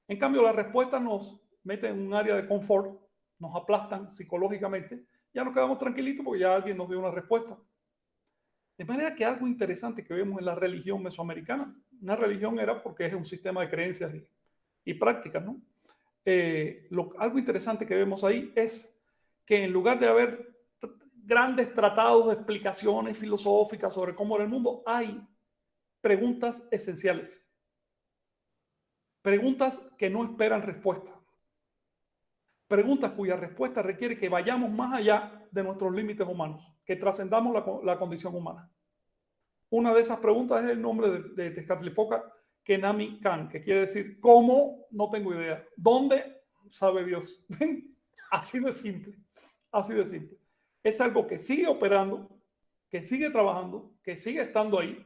S3: En cambio, las respuestas nos meten en un área de confort, nos aplastan psicológicamente, ya nos quedamos tranquilitos porque ya alguien nos dio una respuesta. De manera que algo interesante que vemos en la religión mesoamericana, una religión era porque es un sistema de creencias y prácticas, ¿no? Algo interesante que vemos ahí es que en lugar de haber grandes tratados de explicaciones filosóficas sobre cómo era el mundo, hay preguntas esenciales. Preguntas que no esperan respuesta. Preguntas cuya respuesta requiere que vayamos más allá de nuestros límites humanos, que trascendamos la condición humana. Una de esas preguntas es el nombre de Tezcatlipoca, Kenami Kan, que quiere decir ¿cómo? No tengo idea. ¿Dónde? Sabe Dios. Así de simple. Así de simple. Es algo que sigue operando, que sigue trabajando, que sigue estando ahí.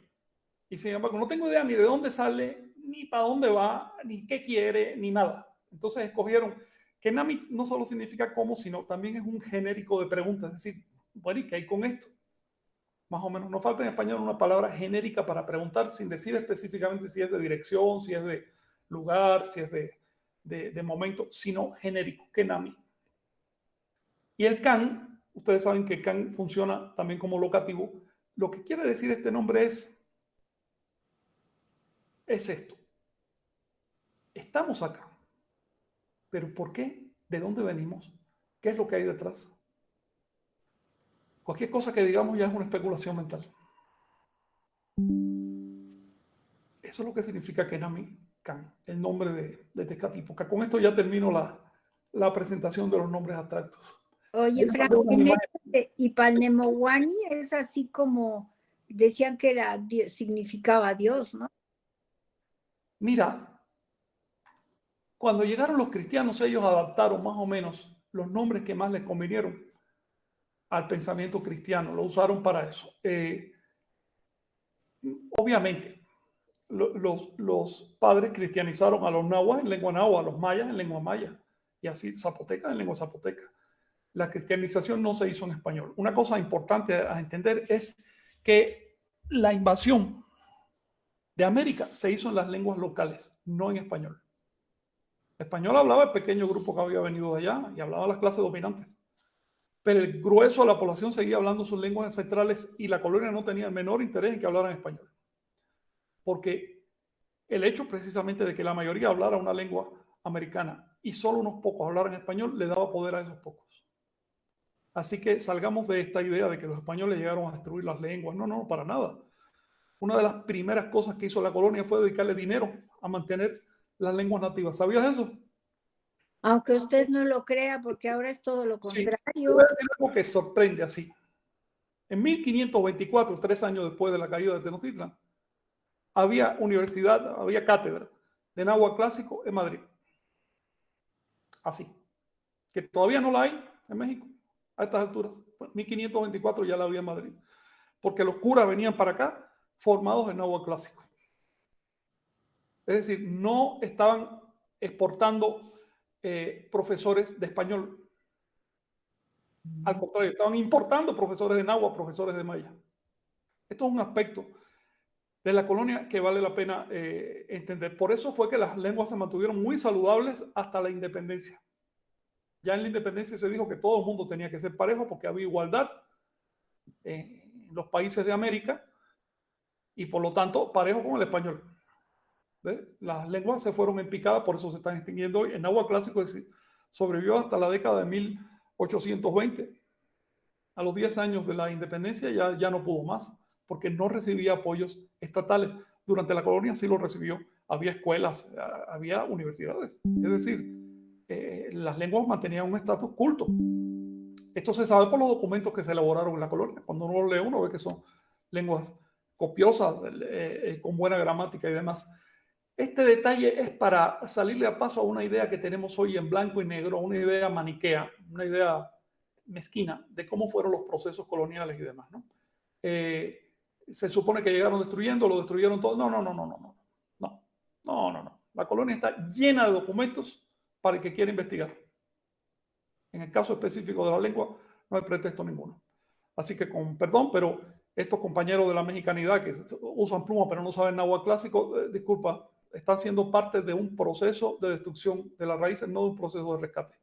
S3: Y sin embargo, no tengo idea ni de dónde sale, ni para dónde va, ni qué quiere, ni nada. Entonces escogieron que Nami no solo significa cómo, sino también es un genérico de preguntas. Es decir, bueno, ¿y qué hay con esto? Más o menos, nos falta en español una palabra genérica para preguntar sin decir específicamente si es de dirección, si es de lugar, si es de momento, sino genérico, que Nami. Y el can, ustedes saben que can funciona también como locativo. Lo que quiere decir este nombre es esto. Estamos acá. ¿Pero por qué? ¿De dónde venimos? ¿Qué es lo que hay detrás? Cualquier cosa que digamos ya es una especulación mental. Eso es lo que significa Kenami Kan, el nombre de Tezcatlipoca. Con esto ya termino la presentación de los nombres abstractos.
S2: Oye, Frank, Ipanemohuani es así como decían que significaba Dios, ¿no?
S3: Mira, cuando llegaron los cristianos, ellos adaptaron más o menos los nombres que más les convinieron al pensamiento cristiano, lo usaron para eso. Obviamente, los padres cristianizaron a los nahuas en lengua nahua, a los mayas en lengua maya, y así zapotecas en lengua zapoteca. La cristianización no se hizo en español. Una cosa importante a entender es que la invasión de América se hizo en las lenguas locales, no en español. Español hablaba el pequeño grupo que había venido de allá y hablaba las clases dominantes. Pero el grueso de la población seguía hablando sus lenguas ancestrales y la colonia no tenía el menor interés en que hablaran español. Porque el hecho precisamente de que la mayoría hablara una lengua americana y solo unos pocos hablaran español le daba poder a esos pocos. Así que salgamos de esta idea de que los españoles llegaron a destruir las lenguas. No, no, para nada. Una de las primeras cosas que hizo la colonia fue dedicarle dinero a mantener las lenguas nativas. ¿Sabías eso?
S2: Aunque usted no lo crea, porque ahora es todo lo contrario.
S3: Sí, voy a decir algo que sorprende así. En 1524, 3 años después de la caída de Tenochtitlan, había universidad, había cátedra de náhuatl clásico en Madrid. Así. Que todavía no la hay en México a estas alturas. En 1524 ya la había en Madrid. Porque los curas venían para acá formados en náhuatl clásico. Es decir, no estaban exportando profesores de español. Al contrario, estaban importando profesores de náhuatl, profesores de maya. Esto es un aspecto de la colonia que vale la pena entender. Por eso fue que las lenguas se mantuvieron muy saludables hasta la independencia. Ya en la independencia se dijo que todo el mundo tenía que ser parejo porque había igualdad en los países de América y por lo tanto parejo con el español. ¿Ves? Las lenguas se fueron en picada, por eso se están extinguiendo hoy. El náhuatl clásico sobrevivió hasta la década de 1820. A los 10 años de la independencia ya no pudo más, porque no recibía apoyos estatales. Durante la colonia sí lo recibió. Había escuelas, había universidades. Es decir, las lenguas mantenían un estatus culto. Esto se sabe por los documentos que se elaboraron en la colonia. Cuando uno lee, uno ve que son lenguas copiosas, con buena gramática y demás. Este detalle es para salirle a paso a una idea que tenemos hoy en blanco y negro, una idea maniquea, una idea mezquina de cómo fueron los procesos coloniales y demás, ¿no? Se supone que llegaron destruyendo, lo destruyeron todo. No. La colonia está llena de documentos para el que quiera investigar. En el caso específico de la lengua, no hay pretexto ninguno. Así que con perdón, pero estos compañeros de la mexicanidad que usan pluma pero no saben náhuatl clásico, disculpa, están siendo parte de un proceso de destrucción de las raíces, no de un proceso de rescate.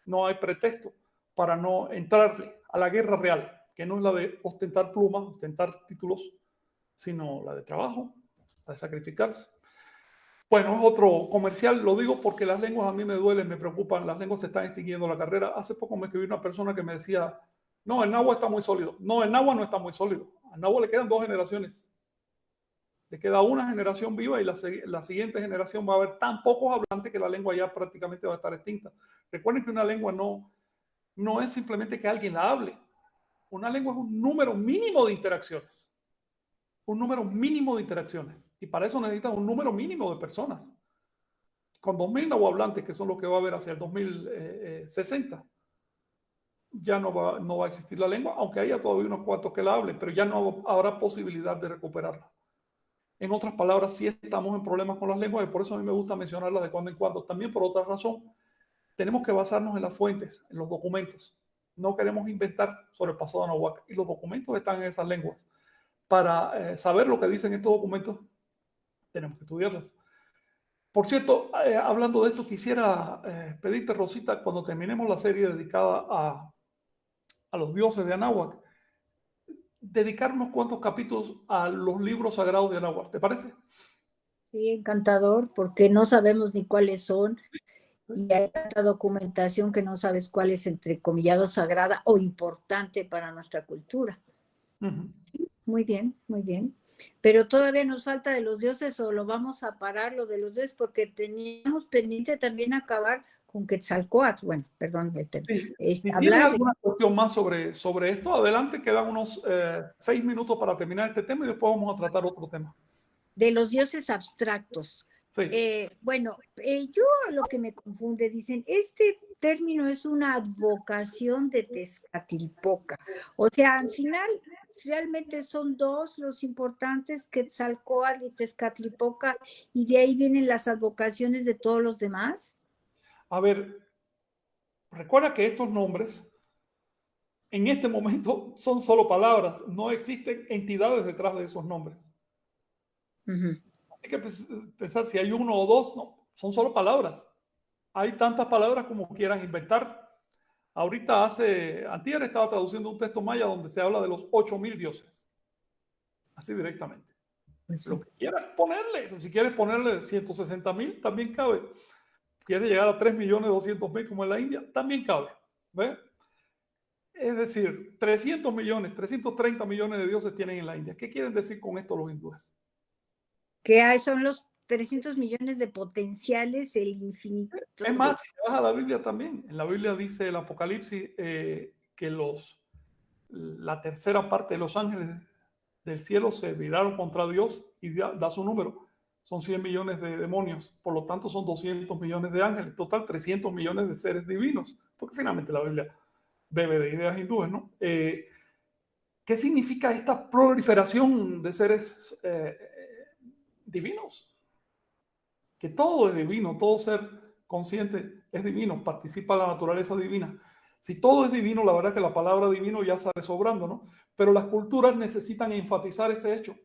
S3: No hay pretexto para no entrarle a la guerra real, que no es la de ostentar plumas, ostentar títulos, sino la de trabajo, la de sacrificarse. Bueno, es otro comercial, lo digo porque las lenguas a mí me duelen, me preocupan, las lenguas se están extinguiendo la carrera. Hace poco me escribió una persona que me decía, no, el náhuatl está muy sólido. No, el náhuatl no está muy sólido. Al náhuatl le quedan 2 generaciones. Le queda una generación viva y la siguiente generación va a haber tan pocos hablantes que la lengua ya prácticamente va a estar extinta. Recuerden que una lengua no es simplemente que alguien la hable. Una lengua es un número mínimo de interacciones. Un número mínimo de interacciones. Y para eso necesitan un número mínimo de personas. Con 2.000 nahuablantes, que son los que va a haber hacia el 2060, ya no va a existir la lengua, aunque haya todavía unos cuantos que la hablen, pero ya no habrá posibilidad de recuperarla. En otras palabras, sí estamos en problemas con las lenguas y por eso a mí me gusta mencionarlas de cuando en cuando. También por otra razón, tenemos que basarnos en las fuentes, en los documentos. No queremos inventar sobre el pasado náhuatl y los documentos están en esas lenguas. Para saber lo que dicen estos documentos, tenemos que estudiarlas. Por cierto, hablando de esto, quisiera pedirte, Rosita, cuando terminemos la serie dedicada a los dioses de Anáhuac, dedicar unos cuantos capítulos a los libros sagrados de Anáhuac. ¿Te parece?
S2: Sí, encantador, porque no sabemos ni cuáles son y hay tanta documentación que no sabes cuál es, entrecomillado, sagrada o importante para nuestra cultura. Muy bien, muy bien. Pero todavía nos falta de los dioses o lo vamos a parar lo de los dioses porque teníamos pendiente también acabar con Quetzalcóatl. Bueno, perdón,
S3: Sí. Si tienes
S2: hablar
S3: alguna cuestión más sobre esto, adelante, quedan unos 6 minutos para terminar este tema y después vamos a tratar otro tema.
S2: de los dioses abstractos.
S3: Sí.
S2: Yo lo que me confunde, dicen, este término es una advocación de Tezcatlipoca. O sea, al final, realmente son 2 los importantes, Quetzalcóatl y Tezcatlipoca, y de ahí vienen las advocaciones de todos los demás.
S3: A ver, recuerda que estos nombres en este momento son solo palabras, no existen entidades detrás de esos nombres. Así que pensar si hay 1 o 2, no, son solo palabras. Hay tantas palabras como quieran inventar. Ahorita antier estaba traduciendo un texto maya donde se habla de los 8,000 dioses. Así directamente.
S2: Pues sí.
S3: Lo que quieras ponerle, si quieres ponerle 160,000, también cabe. Quieres llegar a 3,200,000 como en la India, también cabe. ¿Ve? Es decir, 300 millones, 330 millones de dioses tienen en la India. ¿Qué quieren decir con esto los hindúes?
S2: Que son los 300 millones de potenciales, el infinito.
S3: Es más, si te vas a la Biblia también, en la Biblia dice el Apocalipsis que la tercera parte de los ángeles del cielo se viraron contra Dios y da su número. Son 100 millones de demonios, por lo tanto son 200 millones de ángeles, total 300 millones de seres divinos, porque finalmente la Biblia bebe de ideas hindúes, ¿no? ¿Qué significa esta proliferación de seres divinos? Que todo es divino, todo ser consciente es divino, participa de la naturaleza divina. Si todo es divino, la verdad que la palabra divino ya sale sobrando, ¿no? Pero las culturas necesitan enfatizar ese hecho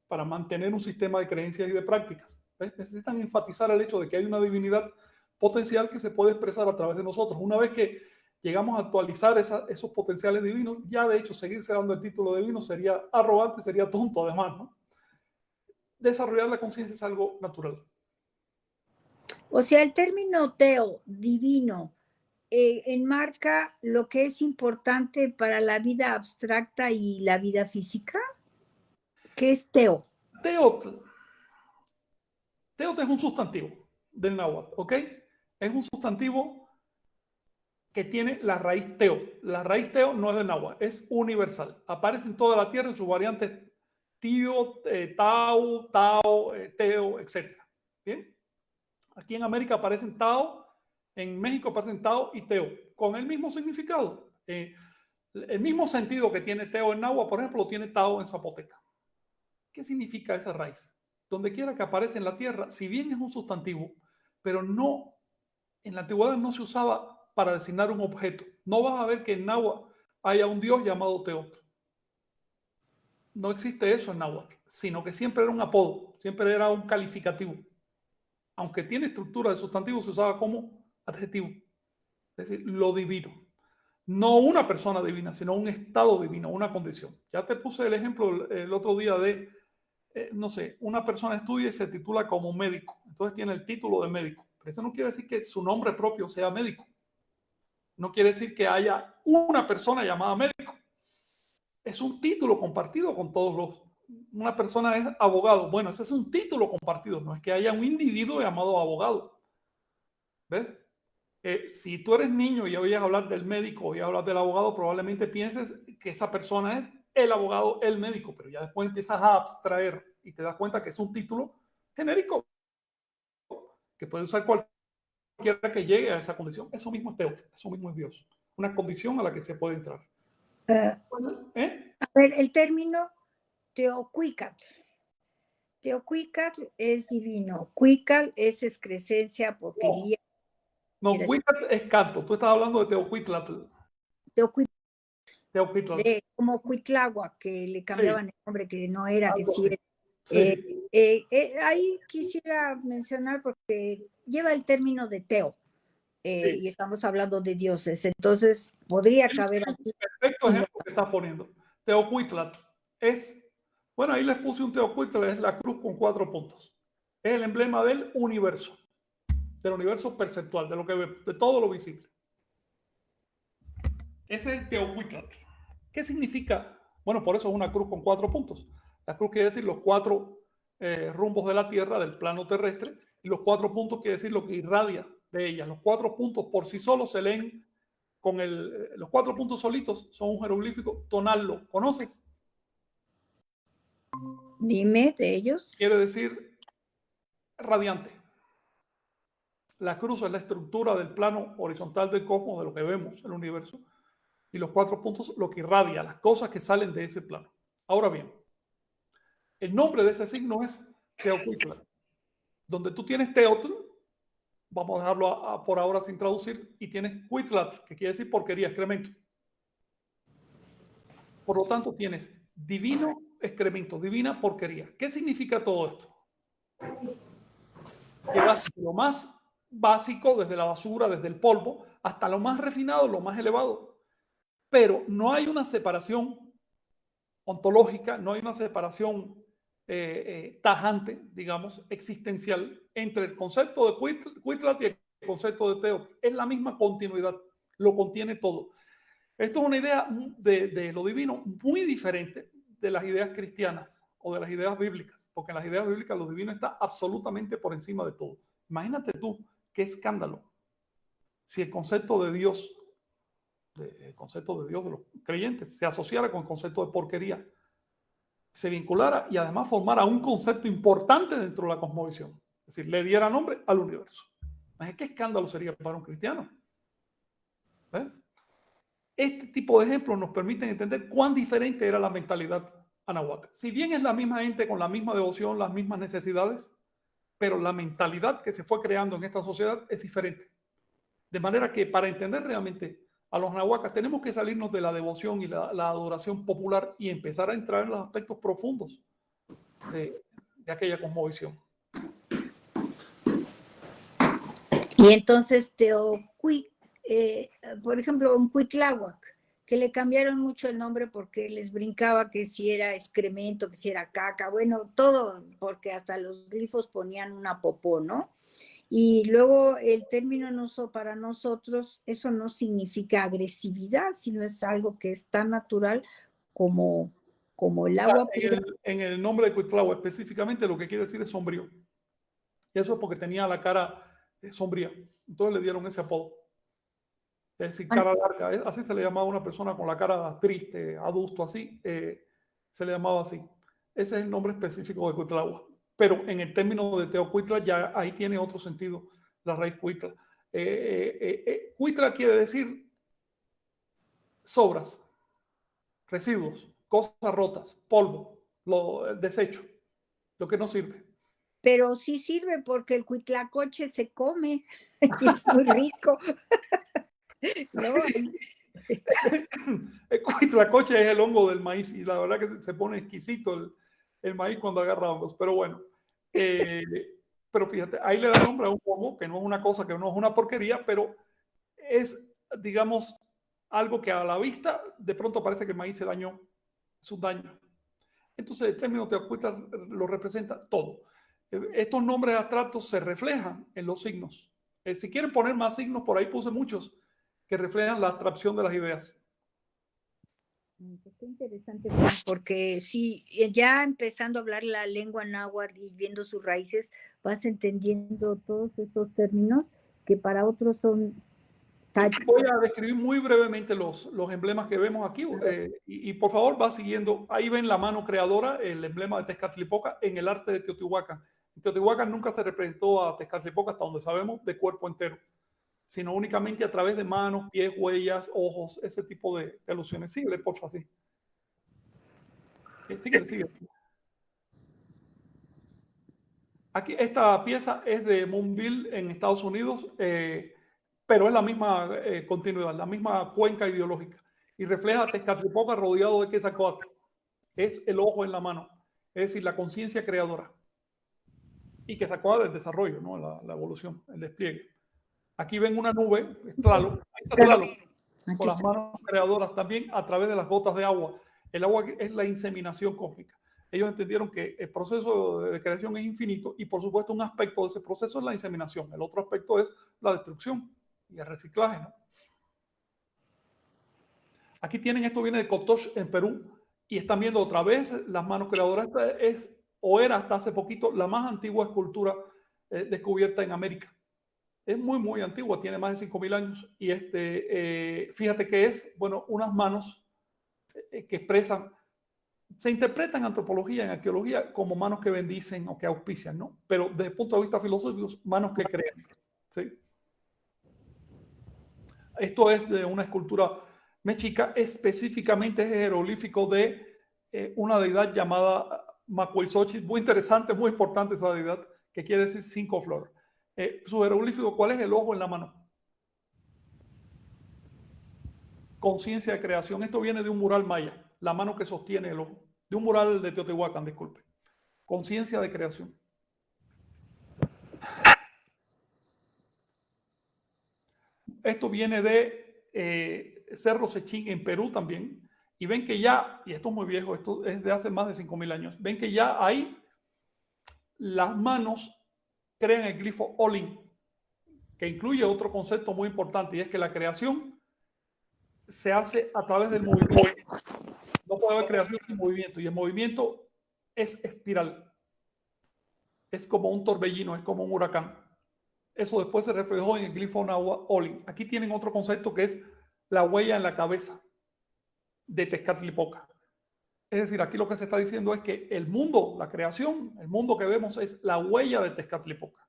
S3: para mantener un sistema de creencias y de prácticas. ¿Ves? Necesitan enfatizar el hecho de que hay una divinidad potencial que se puede expresar a través de nosotros. Una vez que llegamos a actualizar esos potenciales divinos, ya de hecho seguirse dando el título de divino sería arrogante, sería tonto además, ¿no? Desarrollar la conciencia es algo natural.
S2: O sea, el término teo, divino, enmarca lo que es importante para la vida abstracta y la vida física. ¿Qué es teo?
S3: Teotl es un sustantivo del náhuatl, ¿ok? Es un sustantivo que tiene la raíz teo. La raíz teo no es del náhuatl, es universal. Aparece en toda la tierra en sus variantes tío, tau, teo, etc. ¿Bien? Aquí en América aparecen tao, en México aparecen tao y teo, con el mismo significado. El mismo sentido que tiene teo en náhuatl, por ejemplo, lo tiene tao en zapoteca. ¿Qué significa esa raíz? Donde quiera que aparece en la tierra, si bien es un sustantivo, pero no, en la antigüedad no se usaba para designar un objeto. No vas a ver que en náhuatl haya un dios llamado Teotl. No existe eso en náhuatl, sino que siempre era un apodo, siempre era un calificativo. Aunque tiene estructura de sustantivo, se usaba como adjetivo. Es decir, lo divino. No una persona divina, sino un estado divino, una condición. Ya te puse el ejemplo el otro día de, no sé, una persona estudia y se titula como médico. Entonces tiene el título de médico. Pero eso no quiere decir que su nombre propio sea médico. No quiere decir que haya una persona llamada médico. Es un título compartido con todos los... Una persona es abogado. Bueno, ese es un título compartido. No es que haya un individuo llamado abogado. ¿Ves? Si tú eres niño y oyes hablar del médico y hablas del abogado, probablemente pienses que esa persona es el abogado, el médico, pero ya después empiezas a abstraer y te das cuenta que es un título genérico que puede usar cualquiera que llegue a esa condición. Eso mismo es Teos, eso mismo es Dios, una condición a la que se puede entrar.
S2: A ver, el término Teocuicatl. Teocuicatl es divino, Cuical es excrescencia, porquería.
S3: No, Cuicatl es canto. Tú estás hablando de Teocuitlatl.
S2: Teocuitlatl. Como Cuitláhuac, que le cambiaban el nombre, que no era, que sí era. Sí. Ahí quisiera mencionar porque lleva el término de Teo. Sí. Y estamos hablando de dioses, entonces podría caber aquí.
S3: Perfecto ejemplo que estás poniendo. Teocuitlatl es, bueno, ahí les puse un Teocuitlatl, es la cruz con 4 puntos. Es el emblema del universo perceptual, de lo que ve, de todo lo visible. Ese es el Teocuitlatl. ¿Qué significa? Bueno, por eso es una cruz con 4 puntos. La cruz quiere decir los 4 rumbos de la Tierra, del plano terrestre, y los 4 puntos quiere decir lo que irradia de ella. Los 4 puntos por sí solos se leen con los 4 puntos solitos, son un jeroglífico tonal. ¿Lo conoces?
S2: Dime de ellos.
S3: Quiere decir radiante. La cruz es la estructura del plano horizontal del cosmos, de lo que vemos, el universo, y los 4 puntos lo que irradia, las cosas que salen de ese plano. Ahora bien, el nombre de ese signo es Teocuitlatl. Donde tú tienes Teotl, vamos a dejarlo por ahora sin traducir, y tienes Cuitlatl, que quiere decir porquería, excremento. Por lo tanto, tienes divino excremento, divina porquería. ¿Qué significa todo esto? Que va desde lo más básico, desde la basura, desde el polvo, hasta lo más refinado, lo más elevado. Pero no hay una separación ontológica, no hay una separación tajante, digamos, existencial, entre el concepto de Cuitlatl y el concepto de Teotl. Es la misma continuidad, lo contiene todo. Esto es una idea de lo divino muy diferente de las ideas cristianas o de las ideas bíblicas, porque en las ideas bíblicas lo divino está absolutamente por encima de todo. Imagínate tú qué escándalo si el concepto de Dios de los creyentes se asociara con el concepto de porquería, se vinculara y además formara un concepto importante dentro de la cosmovisión, es decir, le diera nombre al universo. ¿Qué escándalo sería para un cristiano? Este tipo de ejemplos nos permiten entender cuán diferente era la mentalidad anahuaca. Si bien es la misma gente con la misma devoción, las mismas necesidades, pero la mentalidad que se fue creando en esta sociedad es diferente. De manera que para entender realmente a los anahuacas tenemos que salirnos de la devoción y la adoración popular y empezar a entrar en los aspectos profundos de aquella cosmovisión.
S2: Y entonces por ejemplo, un Cuitláhuac, que le cambiaron mucho el nombre porque les brincaba que si era excremento, que si era caca, bueno, todo, porque hasta los glifos ponían una popó, ¿no? Y luego el término en uso para nosotros, eso no significa agresividad, sino es algo que es tan natural como el agua.
S3: En el nombre de Cuitláhuac específicamente lo que quiere decir es sombrío. Y eso es porque tenía la cara sombría. Entonces le dieron ese apodo. es decir, cara larga. Así se le llamaba a una persona con la cara triste, adusto, así, se le llamaba así. Ese es el nombre específico de Cuitlahua. Pero en el término de Teocuitla ya ahí tiene otro sentido la raíz Cuitla. Cuitla quiere decir sobras, residuos, cosas rotas, polvo, desecho, lo que no sirve.
S2: Pero sí sirve porque el cuitlacoche se come y es muy rico. ¿No?
S3: El cuitlacoche es el hongo del maíz y la verdad que se pone exquisito el maíz cuando agarra hongos. Pero bueno, pero fíjate, ahí le da nombre a un hongo que no es una cosa, que no es una porquería, pero es, digamos, algo que a la vista de pronto parece que el maíz se dañó, es un daño. Entonces el término Teocuitla lo representa todo. Estos nombres abstractos se reflejan en los signos. Si quieren poner más signos, por ahí puse muchos que reflejan la abstracción de las ideas.
S2: Qué interesante, porque sí, ya empezando a hablar la lengua náhuatl y viendo sus raíces, vas entendiendo todos estos términos que para otros son...
S3: Sí, voy a describir muy brevemente los emblemas que vemos aquí y por favor va siguiendo. Ahí ven la mano creadora, el emblema de Tezcatlipoca en el arte de Teotihuacán. En Teotihuacán nunca se representó a Tezcatlipoca, hasta donde sabemos, de cuerpo entero, sino únicamente a través de manos, pies, huellas, ojos, ese tipo de alusiones. Síguele, por favor, sí. Síguele. Aquí, esta pieza es de Moonville en Estados Unidos, pero es la misma continuidad, la misma cuenca ideológica. Y refleja a Tezcatlipoca rodeado de Quetzalcóatl. Es el ojo en la mano, es decir, la conciencia creadora. Y Quetzalcóatl el desarrollo, ¿no? La evolución, el despliegue. Aquí ven una nube, Tlaloc, con las manos creadoras también a través de las gotas de agua. El agua es la inseminación cósmica. Ellos entendieron que el proceso de creación es infinito y por supuesto un aspecto de ese proceso es la inseminación. El otro aspecto es la destrucción y el reciclaje, ¿no? Aquí tienen, esto viene de Cotoche en Perú y están viendo otra vez las manos creadoras. Esta es, o era hasta hace poquito, la más antigua escultura descubierta en América. Es muy, muy antigua, tiene más de 5.000 años. Y fíjate que es, bueno, unas manos que expresan, se interpreta en antropología, en arqueología, como manos que bendicen o que auspician, ¿no? Pero desde el punto de vista filosófico, manos que crean, ¿sí? Esto es de una escultura mexica, específicamente es jeroglífico de una deidad llamada Macuilxochitl, muy interesante, muy importante esa deidad, que quiere decir 5 flores. Su jeroglífico, ¿cuál es? El ojo en la mano. Conciencia de creación. Esto viene de un mural maya, la mano que sostiene el ojo. De un mural de Teotihuacán, disculpe. Conciencia de creación. Esto viene de Cerro Sechín en Perú también. Y ven que ya, y esto es muy viejo, esto es de hace más de 5.000 años, ven que ya ahí las manos crean el glifo Olin, que incluye otro concepto muy importante, y es que la creación se hace a través del movimiento. No puede haber creación sin movimiento, y el movimiento es espiral. Es como un torbellino, es como un huracán. Eso después se reflejó en el glifo náhuatl Olin. Aquí tienen otro concepto que es la huella en la cabeza de Tezcatlipoca. Es decir, aquí lo que se está diciendo es que el mundo, la creación, el mundo que vemos es la huella de Tezcatlipoca.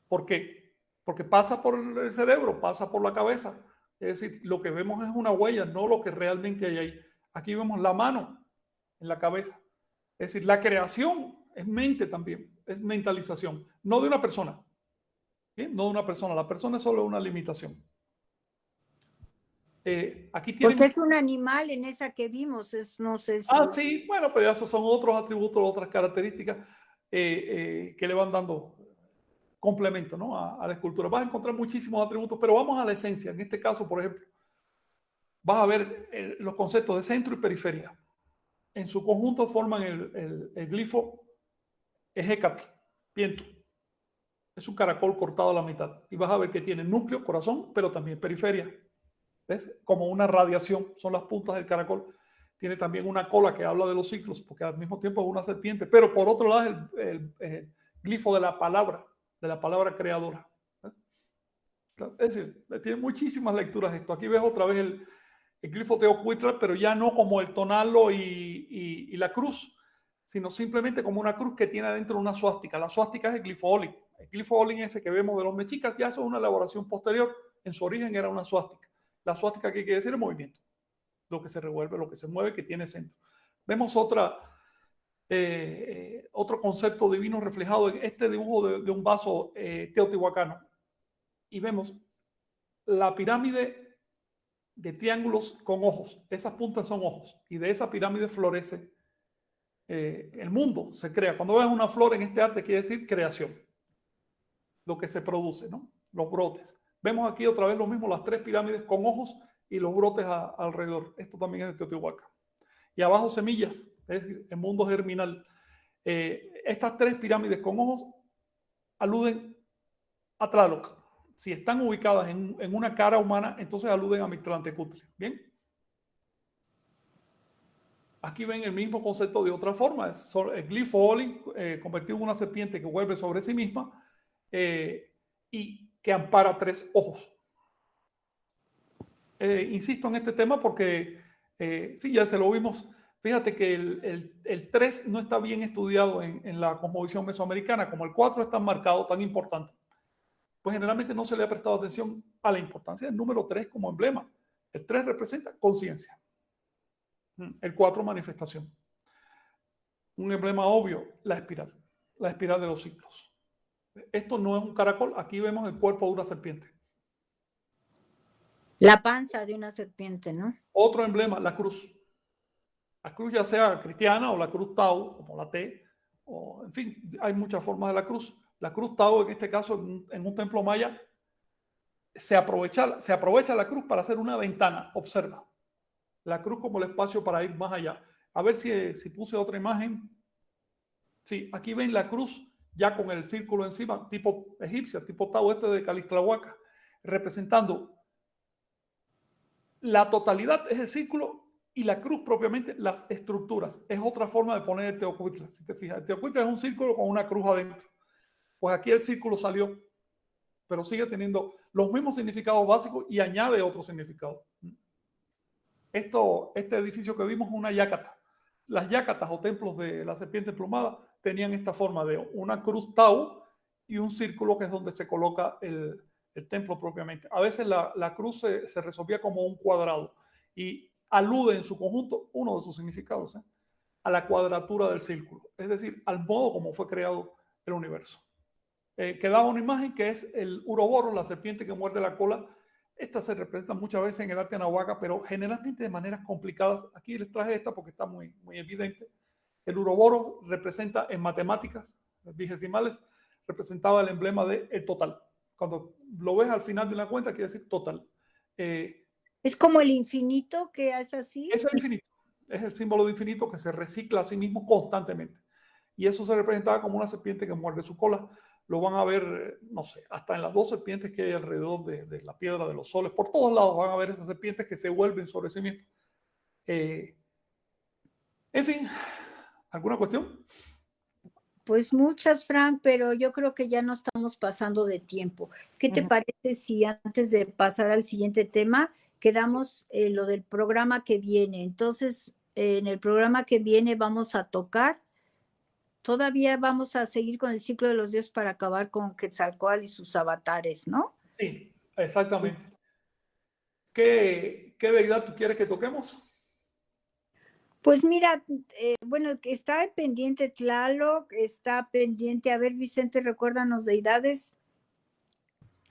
S3: ¿Por qué? Porque pasa por el cerebro, pasa por la cabeza. Es decir, lo que vemos es una huella, no lo que realmente hay ahí. Aquí vemos la mano en la cabeza. Es decir, la creación es mente también, es mentalización, no de una persona. ¿Bien? No de una persona, la persona es solo una limitación. Aquí tienen...
S2: Porque es un animal en esa que vimos, no sé si...
S3: sí, bueno, pero esos son otros atributos, otras características que le van dando complemento, ¿no? a la escultura. Vas a encontrar muchísimos atributos, pero vamos a la esencia. En este caso, por ejemplo, vas a ver los conceptos de centro y periferia. En su conjunto forman el glifo Ejecatl, viento. Es un caracol cortado a la mitad. Y vas a ver que tiene núcleo, corazón, pero también periferia. ¿Ves? Como una radiación, son las puntas del caracol. Tiene también una cola que habla de los ciclos, porque al mismo tiempo es una serpiente. Pero por otro lado es el glifo de la palabra creadora. ¿Ves? Es decir, tiene muchísimas lecturas esto. Aquí ves otra vez el glifo Teocuitla, pero ya no como el tonalo y la cruz, sino simplemente como una cruz que tiene adentro una suástica. La suástica es el glifo Olin. El glifo Olin ese que vemos de los mexicas, ya eso es una elaboración posterior. En su origen era una suástica. La suástica, ¿qué quiere decir? El movimiento. Lo que se revuelve, lo que se mueve, que tiene centro. Vemos otro concepto divino reflejado en este dibujo de un vaso teotihuacano. Y vemos la pirámide de triángulos con ojos. Esas puntas son ojos. Y de esa pirámide florece el mundo, se crea. Cuando ves una flor en este arte, quiere decir creación. Lo que se produce, ¿no? Los brotes. Vemos aquí otra vez lo mismo, las tres pirámides con ojos y los brotes alrededor. Esto también es de Teotihuacán. Y abajo semillas, es decir, el mundo germinal. Estas tres pirámides con ojos aluden a Tlaloc. Si están ubicadas en una cara humana, entonces aluden a Mictlantecutli. ¿Bien? Aquí ven el mismo concepto de otra forma. Es el glifo Olin convertido en una serpiente que vuelve sobre sí misma y que ampara tres ojos. Insisto en este tema porque sí, ya se lo vimos. Fíjate que el 3 no está bien estudiado en la cosmovisión mesoamericana, como el 4 es tan marcado, tan importante. Pues generalmente no se le ha prestado atención a la importancia del número 3 como emblema. El 3 representa conciencia. El 4 manifestación. Un emblema obvio, la espiral de los ciclos. Esto no es un caracol, aquí vemos el cuerpo de una serpiente.
S2: La panza de una serpiente, ¿no?
S3: Otro emblema, la cruz. La cruz ya sea cristiana o la cruz Tau, como la T, o en fin, hay muchas formas de la cruz. La cruz Tau, en este caso, en un templo maya, se aprovecha la cruz para hacer una ventana. Observa. La cruz como el espacio para ir más allá. A ver si puse otra imagen. Sí, aquí ven la cruz ya con el círculo encima, tipo egipcia, tipo Tau de Calixtlahuaca, representando la totalidad es el círculo y la cruz propiamente las estructuras. Es otra forma de poner el Teocuitla, si te fijas. El Teocuitla es un círculo con una cruz adentro. Pues aquí el círculo salió, pero sigue teniendo los mismos significados básicos y añade otro significado. Este edificio que vimos es una yacata. Las yacatas o templos de la serpiente emplumada tenían esta forma de una cruz Tau y un círculo que es donde se coloca el templo propiamente. A veces la cruz se resolvía como un cuadrado y alude en su conjunto, uno de sus significados, a la cuadratura del círculo, es decir, al modo como fue creado el universo. Quedaba una imagen que es el uroboros, la serpiente que muerde la cola. Esta se representa muchas veces en el arte anahuaca, pero generalmente de maneras complicadas. Aquí les traje esta porque está muy, muy evidente. El uroboros representa en matemáticas vigesimales, representaba el emblema de el total. Cuando lo ves al final de una cuenta, quiere decir total.
S2: Es como el infinito, que es así.
S3: Es el infinito. Es el símbolo de infinito que se recicla a sí mismo constantemente. Y eso se representaba como una serpiente que muerde su cola. Lo van a ver, no sé, hasta en las dos serpientes que hay alrededor de la piedra de los soles. Por todos lados van a ver esas serpientes que se vuelven sobre sí mismas. En fin, ¿alguna cuestión?
S2: Pues muchas, Frank, pero yo creo que ya no estamos pasando de tiempo. ¿Qué te parece si antes de pasar al siguiente tema, quedamos lo del programa que viene? Entonces, en el programa que viene vamos a tocar, todavía vamos a seguir con el ciclo de los dioses para acabar con Quetzalcóatl y sus avatares, ¿no?
S3: Sí, exactamente. ¿Qué deidad tú quieres que toquemos?
S2: Pues mira, bueno, está pendiente Tlaloc, está pendiente, a ver, Vicente, recuérdanos deidades.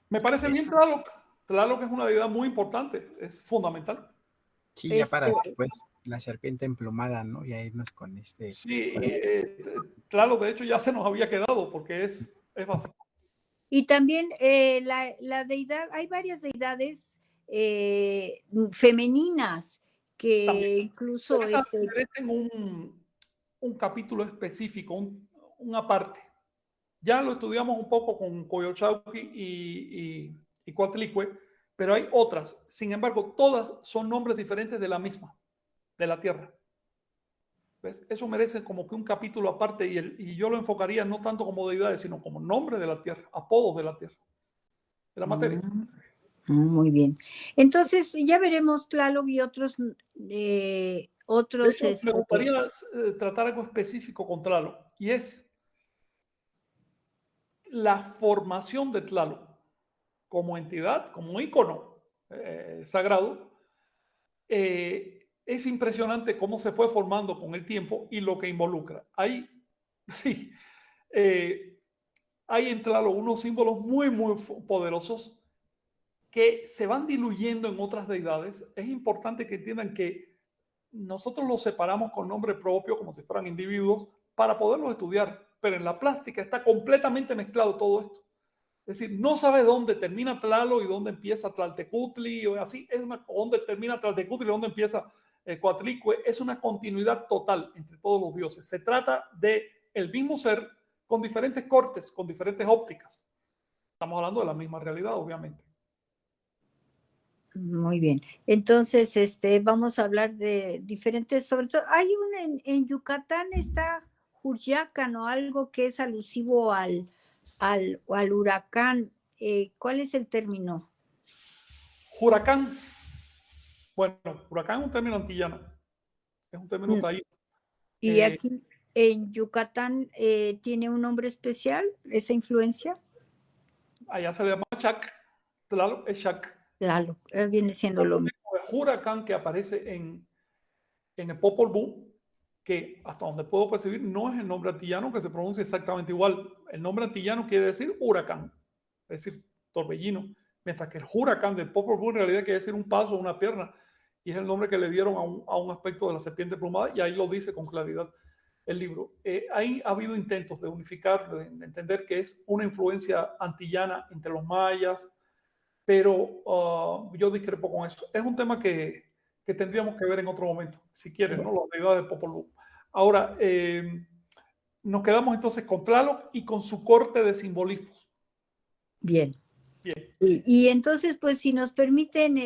S3: Me parece bien Tlaloc. Tlaloc es una deidad muy importante, es fundamental.
S1: Sí, ya para después la serpiente emplumada, ¿no? Y a irnos con este.
S3: Sí, Tlaloc de hecho ya se nos había quedado porque es básico.
S2: Y también la deidad, hay varias deidades femeninas que
S3: También.
S2: incluso...
S3: Esas merecen un capítulo específico, una parte. Ya lo estudiamos un poco con Coyolxauhqui y Coatlicue, pero hay otras. Sin embargo, todas son nombres diferentes de la misma, de la Tierra. ¿Ves? Eso merece como que un capítulo aparte y yo lo enfocaría no tanto como deidades, sino como nombres de la Tierra, apodos de la Tierra. de la materia.
S2: Muy bien. Entonces, ya veremos Tlaloc y otros,
S3: De
S2: otros,
S3: hecho, me gustaría tratar algo específico con Tlaloc, y es la formación de Tlaloc como entidad, como ícono sagrado. Es impresionante cómo se fue formando con el tiempo y lo que involucra. Hay, sí, hay en Tlaloc unos símbolos muy, muy poderosos que se van diluyendo en otras deidades. Es importante que entiendan que nosotros los separamos con nombre propio, como si fueran individuos, para poderlos estudiar, pero en la plástica está completamente mezclado todo esto. Es decir, no sabe dónde termina Tlaloc y dónde empieza Tlaltecutli, o así, dónde termina Tlaltecutli y dónde empieza Coatlicue. Es una continuidad total entre todos los dioses. Se trata de el mismo ser con diferentes cortes, con diferentes ópticas. Estamos hablando de la misma realidad, obviamente.
S2: Muy bien. Entonces, vamos a hablar de diferentes, sobre todo, hay en Yucatán está Juyacan o algo que es alusivo al huracán. ¿Cuál es el término?
S3: Huracán. Bueno, huracán es un término antillano. Es un término taíno.
S2: ¿Y aquí en Yucatán tiene un nombre especial, esa influencia?
S3: Allá se le llama Chac. Tlaloc es Chac.
S2: Claro, viene siendo lo mismo.
S3: El huracán que aparece en el Popol Vuh, que hasta donde puedo percibir no es el nombre antillano que se pronuncia exactamente igual. El nombre antillano quiere decir huracán, es decir, torbellino, mientras que el huracán del Popol Vuh en realidad quiere decir un paso, una pierna, y es el nombre que le dieron a un aspecto de la serpiente plumada, y ahí lo dice con claridad el libro. Ahí ha habido intentos de unificar, de entender que es una influencia antillana entre los mayas, pero yo discrepo con esto. Es un tema que tendríamos que ver en otro momento, si quieren, ¿no? Las deidades de Popol Vuh. Ahora, nos quedamos entonces con Tlaloc y con su corte de simbolismos.
S2: Bien.
S3: Bien.
S2: Y entonces, pues si nos permiten,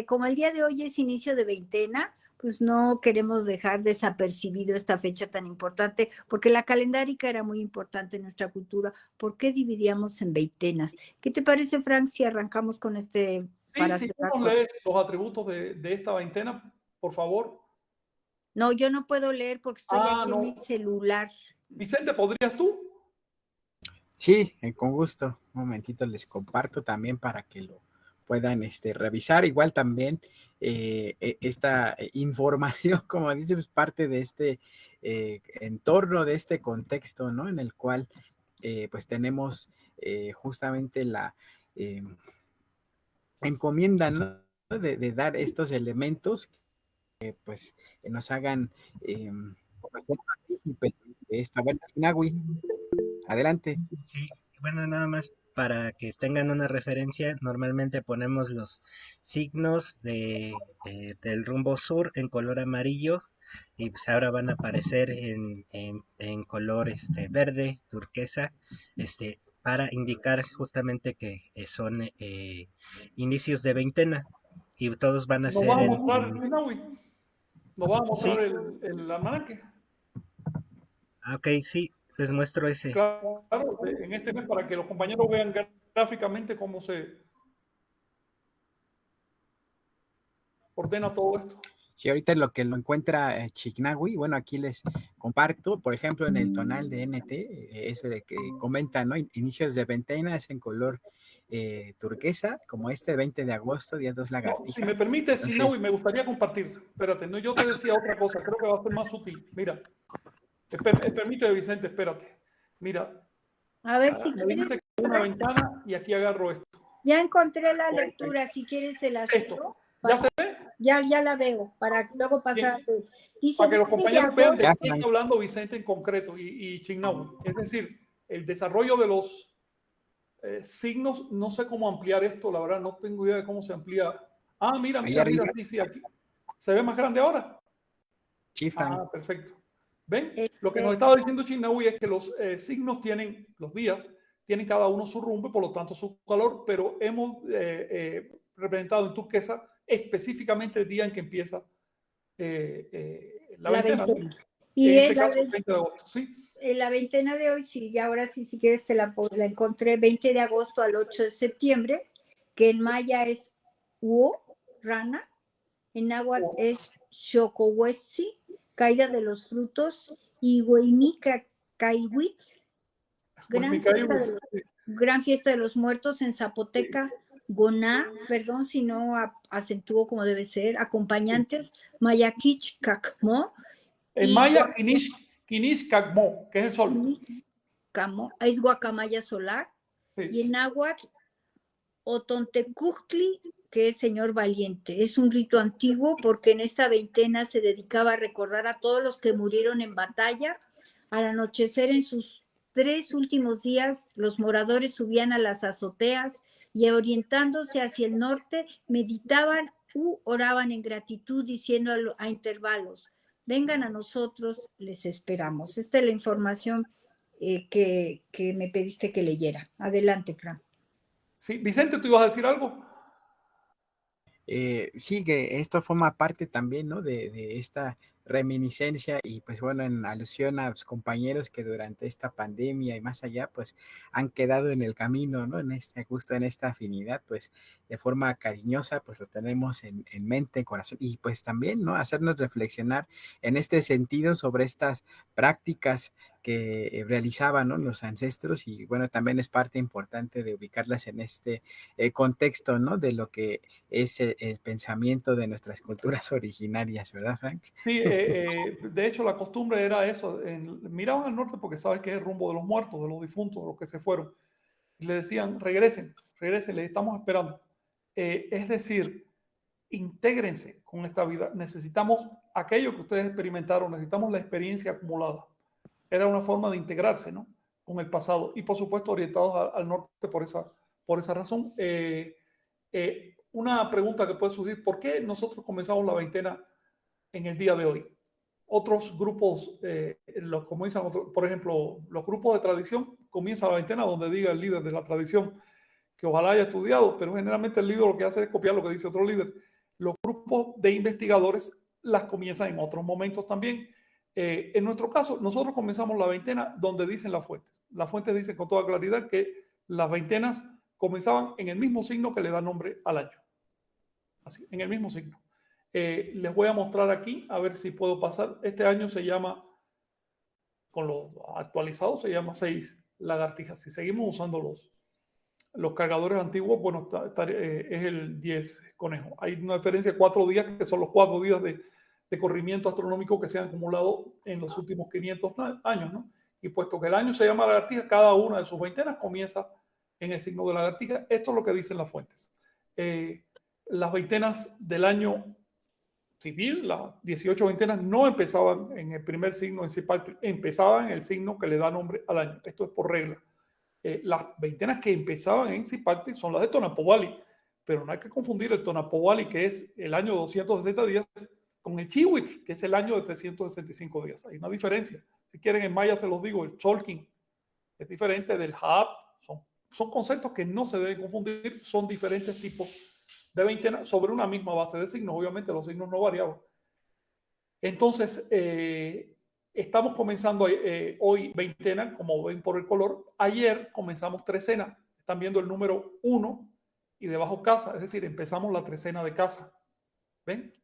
S2: como el día de hoy es inicio de veintena, pues no queremos dejar desapercibido esta fecha tan importante, porque la calendárica era muy importante en nuestra cultura. ¿Por qué dividíamos en veintenas? ¿Qué te parece, Frank, si arrancamos con
S3: Sí,
S2: para
S3: si tú
S2: cerrar?
S3: nos lees los atributos de esta veintena, por favor.
S2: No, yo no puedo leer porque estoy aquí
S3: no.
S2: en mi celular.
S3: Vicente, ¿podrías tú?
S1: Sí, con gusto. Un momentito les comparto también para que lo puedan revisar. Igual también esta información, como dices, es parte de este entorno, de este contexto, ¿no? En el cual pues tenemos justamente la encomienda, ¿no? De dar estos elementos que pues nos hagan partícipes de esta. Bueno, Inagui, adelante.
S4: Sí, bueno, nada más para que tengan una referencia, normalmente ponemos los signos del rumbo sur en color amarillo y pues ahora van a aparecer en color verde, turquesa, para indicar justamente que son inicios de veintena y todos van a
S3: Nos
S4: ser
S3: va a mostrar, Inaui. Nos va a mostrar
S4: Sí,
S3: el almanaque.
S4: ok, sí, les muestro ese.
S3: Claro, en este mes para que los compañeros vean gráficamente cómo se ordena todo esto.
S1: Sí, ahorita lo que lo encuentra Chignahui, bueno, aquí les comparto, por ejemplo, en el tonal de NT, ese de que comenta, ¿no? Inicios de veintena es en color turquesa, como 20 de agosto, día 2
S3: No,
S1: lagartija.
S3: si me permites,
S1: Entonces,
S3: Chinaui, me gustaría compartir. Espérate, no, yo te decía otra cosa, creo que va a ser más útil. Mira, permite, Vicente, espérate. Mira,
S2: a ver si
S3: me dijiste que una ventana y aquí agarro esto.
S2: ya encontré la lectura, si quieres se las
S3: Esto, ¿ya se ve?
S2: Ya la veo, para luego pasar. Dice,
S3: Para que los compañeros vean de
S1: Ya,
S3: qué está hablando Vicente en concreto y Chignahui. Es decir, el desarrollo de los signos, no sé cómo ampliar esto, la verdad, no tengo idea de cómo se amplía. Ah, mira,
S1: ahí
S3: mira,
S1: arriba.
S3: mira, sí, aquí. ¿Se ve más grande ahora?
S1: Chifran.
S3: Ah, perfecto. ¿Ven? Lo que nos estaba diciendo Chignahui es que los signos tienen, los días, tienen cada uno su rumbo, por lo tanto su calor, pero hemos representado en turquesa específicamente el día en que empieza la veintena.
S2: Y
S3: en este caso, el 20 de agosto, ¿sí?
S2: La veintena de hoy, sí, y ahora sí, si quieres te la encontré 20 de agosto al 8 de septiembre, que en maya es Uo, rana, en náhuatl es Xocohuetzi, caída de los frutos, y Hueymica Caihuit, gran fiesta de los muertos, en zapoteca, Goná, perdón si no acentúo como debe ser, acompañantes, Mayakich Cacmo,
S3: En maya, Kinish Kagmo, que es el sol.
S2: Es guacamaya solar,
S3: Sí.
S2: y en náhuatl, Otontecuhtli, que es Señor Valiente. Es un rito antiguo porque en esta veintena se dedicaba a recordar a todos los que murieron en batalla. Al anochecer, en sus 3 últimos días, los moradores subían a las azoteas y, orientándose hacia el norte, meditaban u oraban en gratitud, diciendo a intervalos: vengan a nosotros, les esperamos. Esta es la información que me pediste que leyera. Adelante, Fran.
S3: Sí, Vicente, ¿tú ibas a decir algo?
S1: Sí, que esto forma parte también, ¿no? De esta reminiscencia y pues bueno, en alusión a los compañeros que durante esta pandemia y más allá, pues han quedado en el camino, ¿no? En este, justo en esta afinidad, pues de forma cariñosa, pues lo tenemos en mente, en corazón y pues también, ¿no? Hacernos reflexionar en este sentido sobre estas prácticas que realizaban, ¿no? Los ancestros y bueno, también es parte importante de ubicarlas en este contexto, ¿no? De lo que es el pensamiento de nuestras culturas originarias, ¿verdad, Frank?
S3: Sí, de hecho la costumbre era eso. Miraban al norte porque sabes que es el rumbo de los muertos, de los difuntos, de los que se fueron. Y le decían, regresen, regresen, les estamos esperando. Es decir, intégrense con esta vida. Necesitamos aquello que ustedes experimentaron, necesitamos la experiencia acumulada. Era una forma de integrarse, ¿no? Con el pasado y por supuesto orientados al norte por esa razón. Una pregunta que puede surgir: ¿por qué nosotros comenzamos la veintena en el día de hoy? Otros grupos, comienzan por ejemplo, los grupos de tradición comienzan la veintena donde diga el líder de la tradición que ojalá haya estudiado, pero generalmente el líder lo que hace es copiar lo que dice otro líder. Los grupos de investigadores las comienzan en otros momentos también. En nuestro caso, nosotros comenzamos la veintena donde dicen las fuentes. Las fuentes dicen con toda claridad que las veintenas comenzaban en el mismo signo que le da nombre al año. Así, en el mismo signo. Les voy a mostrar aquí, a ver si puedo pasar. Este año se llama, con lo actualizado, se llama 6 lagartijas. Si seguimos usando los cargadores antiguos, bueno, es el 10 conejo. Hay una diferencia de 4 días, que son los 4 días de corrimiento astronómico que se han acumulado en los últimos 500 años, ¿no? Y puesto que el año se llama lagartija, cada una de sus veintenas comienza en el signo de lagartija. Esto es lo que dicen las fuentes. Las veintenas del año civil, las 18 veintenas, no empezaban en el primer signo en Cipaltli, empezaban en el signo que le da nombre al año. Esto es por regla. Las veintenas que empezaban en Cipaltli son las de Tonapobali, pero no hay que confundir el Tonapobali, que es el año 260 días, con el Chihuitl, que es el año de 365 días. Hay una diferencia. Si quieren, en maya se los digo, el Cholkin es diferente del Haab. Son conceptos que no se deben confundir, son diferentes tipos de veintena sobre una misma base de signos. Obviamente los signos no variaban. Entonces, estamos comenzando hoy veintena, como ven por el color. Ayer comenzamos trecena. Están viendo el número 1 y debajo casa, es decir, empezamos la trecena de casa. ¿Ven?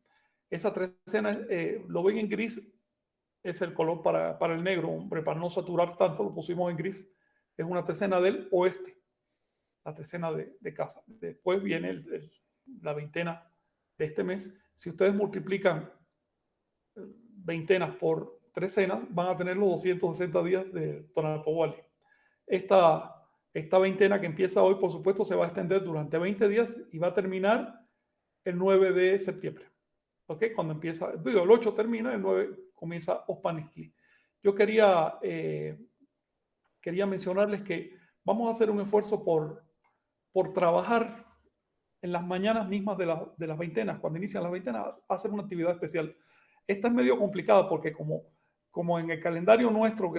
S3: Esa trecena, lo ven en gris, es el color para el negro, hombre, para no saturar tanto, lo pusimos en gris. Es una trecena del oeste, la trecena de casa. Después viene la veintena de este mes. Si ustedes multiplican veintenas por trecenas, van a tener los 260 días de Tonapobali. Esta veintena que empieza hoy, por supuesto, se va a extender durante 20 días y va a terminar el 9 de septiembre. ¿Ok? Cuando empieza, digo, el 8 termina, el 9 comienza Ospanistli. Yo quería mencionarles que vamos a hacer un esfuerzo por trabajar en las mañanas mismas de las veintenas, cuando inician las veintenas, hacer una actividad especial. Esta es medio complicada porque como en el calendario nuestro,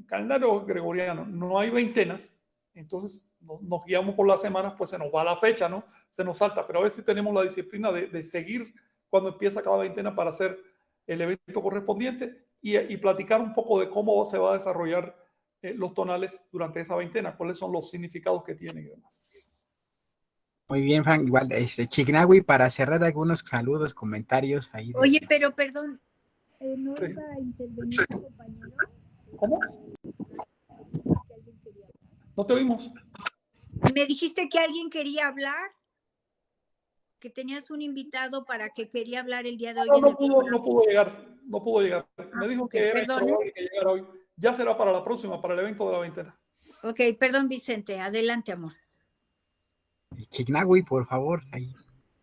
S3: calendario gregoriano, no hay veintenas, entonces nos guiamos por las semanas, pues se nos va la fecha, ¿no? Se nos salta, pero a veces tenemos la disciplina de seguir cuando empieza cada veintena para hacer el evento correspondiente y platicar un poco de cómo se va a desarrollar los tonales durante esa veintena, cuáles son los significados que tienen y demás.
S1: Muy bien, Frank. Igual, Chignahui, para cerrar algunos saludos, comentarios ahí
S2: Oye,
S1: de...
S2: pero perdón, ¿no
S3: Sí.
S2: iba a intervenir tu compañero?
S3: ¿Cómo? No te oímos.
S2: Me dijiste que alguien quería hablar, que tenías un invitado para que quería hablar el día de hoy
S3: No,
S2: en el programa.
S3: no pudo llegar. No pudo llegar. Me dijo
S2: Ok,
S3: que era
S2: perdón.
S3: improbable que llegara hoy. Ya será para la próxima, para el evento de la veintena.
S2: Ok, perdón, Vicente. Adelante, amor.
S1: Chignahui, por favor, ahí.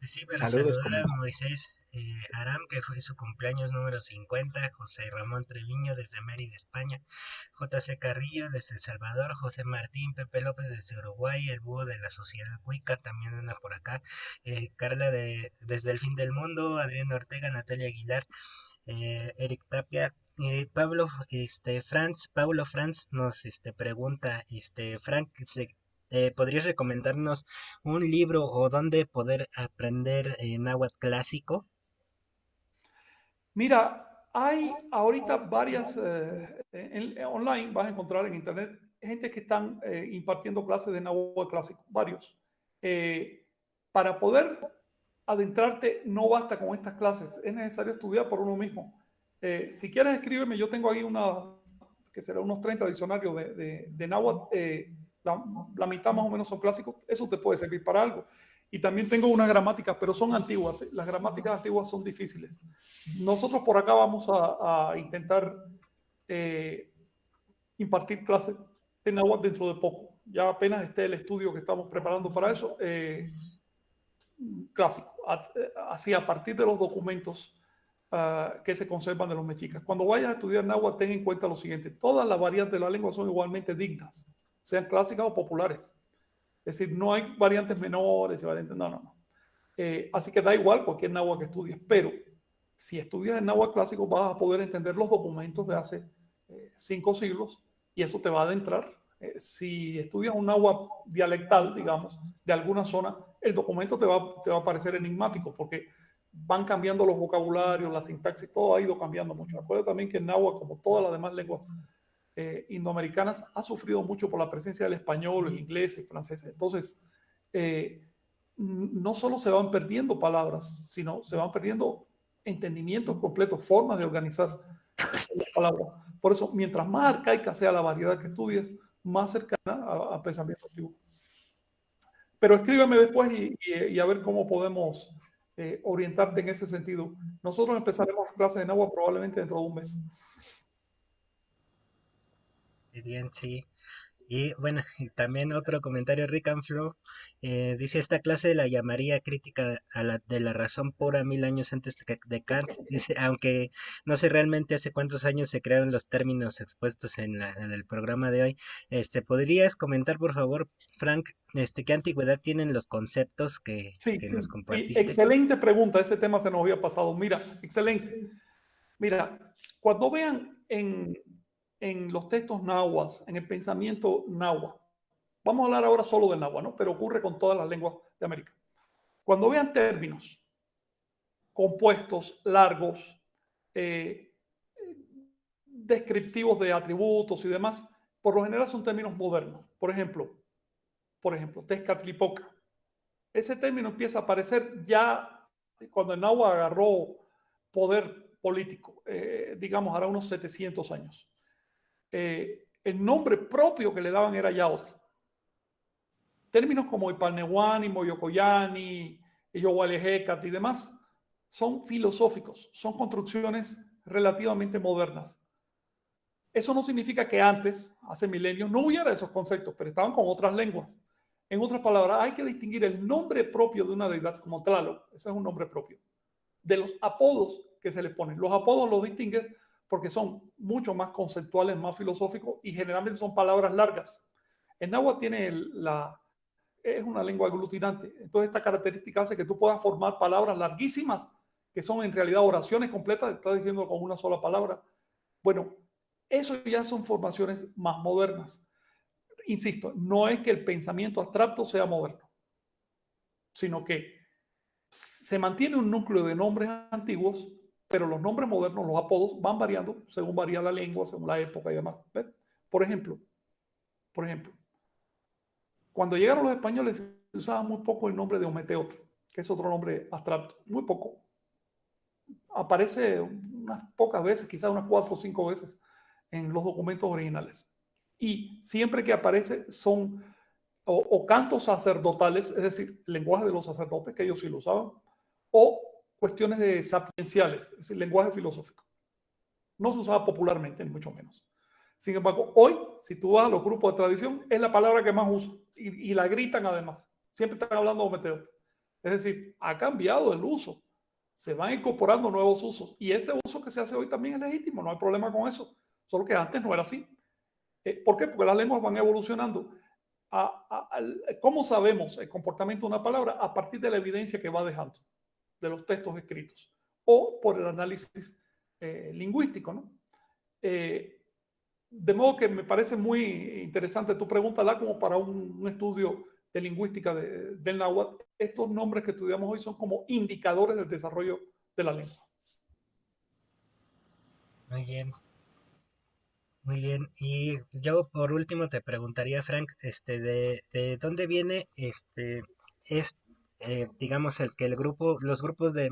S4: Sí, para
S1: Saludos,
S4: saludar a
S1: comentarios.
S4: Moisés Aram, que fue su cumpleaños número 50, José Ramón Treviño desde Mérida, España, JC Carrillo desde El Salvador, José Martín, Pepe López desde Uruguay, el búho de la sociedad Wicca también anda por acá, Carla desde el fin del mundo, Adrián Ortega, Natalia Aguilar, Eric Tapia. Paulo Franz nos pregunta, Frank, ¿podrías recomendarnos un libro o dónde poder aprender náhuatl clásico?
S3: Mira, hay ahorita varias online, vas a encontrar en internet gente que están impartiendo clases de náhuatl clásico, varios. Eh, para poder adentrarte no basta con estas clases, es necesario estudiar por uno mismo. Si quieres escríbeme, yo tengo ahí que será unos 30 diccionarios de náhuatl, la mitad más o menos son clásicos, eso te puede servir para algo. Y también tengo unas gramáticas, pero son antiguas, las gramáticas antiguas son difíciles. Nosotros por acá vamos a intentar impartir clases de náhuatl dentro de poco. Ya apenas esté el estudio que estamos preparando para eso, clásico, así a partir de los documentos que se conservan de los mexicas. Cuando vayas a estudiar náhuatl, ten en cuenta lo siguiente: todas las variantes de la lengua son igualmente dignas, sean clásicas o populares. Es decir, no hay variantes menores, variantes, no. Así que da igual cualquier náhuatl que estudies, pero si estudias el náhuatl clásico vas a poder entender los documentos de hace 5 siglos y eso te va a adentrar. Si estudias un náhuatl dialectal, digamos, de alguna zona, el documento te va a parecer enigmático porque van cambiando los vocabularios, la sintaxis, todo ha ido cambiando mucho. Acuérdate también que el náhuatl, como todas las demás lenguas indoamericanas, ha sufrido mucho por la presencia del español, el inglés, el francés. Entonces, no solo se van perdiendo palabras, sino se van perdiendo entendimientos completos, formas de organizar las palabras. Por eso, mientras más arcaica sea la variedad que estudies, más cercana a pensamiento antiguo. Pero escríbeme después y a ver cómo podemos orientarte en ese sentido. Nosotros empezaremos las clases de náhuatl probablemente dentro de un mes.
S4: Bien, sí. Y bueno, y también otro comentario, Rick and Flow, dice: esta clase la llamaría crítica de la razón pura 1000 años antes de Kant. Dice, aunque no sé realmente hace cuántos años se crearon los términos expuestos en el programa de hoy. ¿Podrías comentar, por favor, Frank, qué antigüedad tienen los conceptos
S3: Sí,
S4: que nos
S3: sí,
S4: compartiste?
S3: excelente pregunta. Ese tema se nos había pasado. Mira, excelente. Mira, cuando vean en los textos nahuas, en el pensamiento nahua, vamos a hablar ahora solo del nahua, ¿no? Pero ocurre con todas las lenguas de América. Cuando vean términos compuestos, largos, eh, descriptivos de atributos y demás, por lo general son términos modernos. Por ejemplo, Tezcatlipoca. Ese término empieza a aparecer ya cuando el Nahua agarró poder político, digamos, hará unos 700 años. El nombre propio que le daban era Yaotl. Términos como Ipanehuani, Moyocoyani, Yowalejecat y demás son filosóficos, son construcciones relativamente modernas. Eso no significa que antes, hace milenios, no hubiera esos conceptos, pero estaban con otras lenguas. En otras palabras, hay que distinguir el nombre propio de una deidad, como Tlaloc, ese es un nombre propio, de los apodos que se le ponen. Los apodos los distingues porque son mucho más conceptuales, más filosóficos y generalmente son palabras largas. El náhuatl es una lengua aglutinante, entonces esta característica hace que tú puedas formar palabras larguísimas que son en realidad oraciones completas, estás diciendo con una sola palabra. Bueno, eso ya son formaciones más modernas. Insisto, no es que el pensamiento abstracto sea moderno, sino que se mantiene un núcleo de nombres antiguos, pero los nombres modernos, los apodos, van variando según varía la lengua, según la época y demás. ¿Ves? Por ejemplo, cuando llegaron los españoles usaba muy poco el nombre de Ometeotl, que es otro nombre abstracto, muy poco. Aparece unas pocas veces, quizás unas 4 o 5 veces en los documentos originales. Y siempre que aparece son o cantos sacerdotales, es decir, el lenguaje de los sacerdotes, que ellos sí lo usaban, o cuestiones de sapienciales, es decir, lenguaje filosófico. No se usaba popularmente, ni mucho menos. Sin embargo, hoy, si tú vas a los grupos de tradición, es la palabra que más usan y la gritan además. Siempre están hablando de Ometeotl. Es decir, ha cambiado el uso. Se van incorporando nuevos usos. Y ese uso que se hace hoy también es legítimo, no hay problema con eso. Solo que antes no era así. ¿Por qué? Porque las lenguas van evolucionando. ¿Cómo sabemos el comportamiento de una palabra? A partir de la evidencia que va dejando, de los textos escritos, o por el análisis lingüístico, ¿no? De modo que me parece muy interesante tu pregunta, da como para un estudio de lingüística del náhuatl. Estos nombres que estudiamos hoy son como indicadores del desarrollo de la lengua.
S4: Muy bien, muy bien. Y yo por último te preguntaría, Frank, de dónde viene es digamos el que el grupo, los grupos de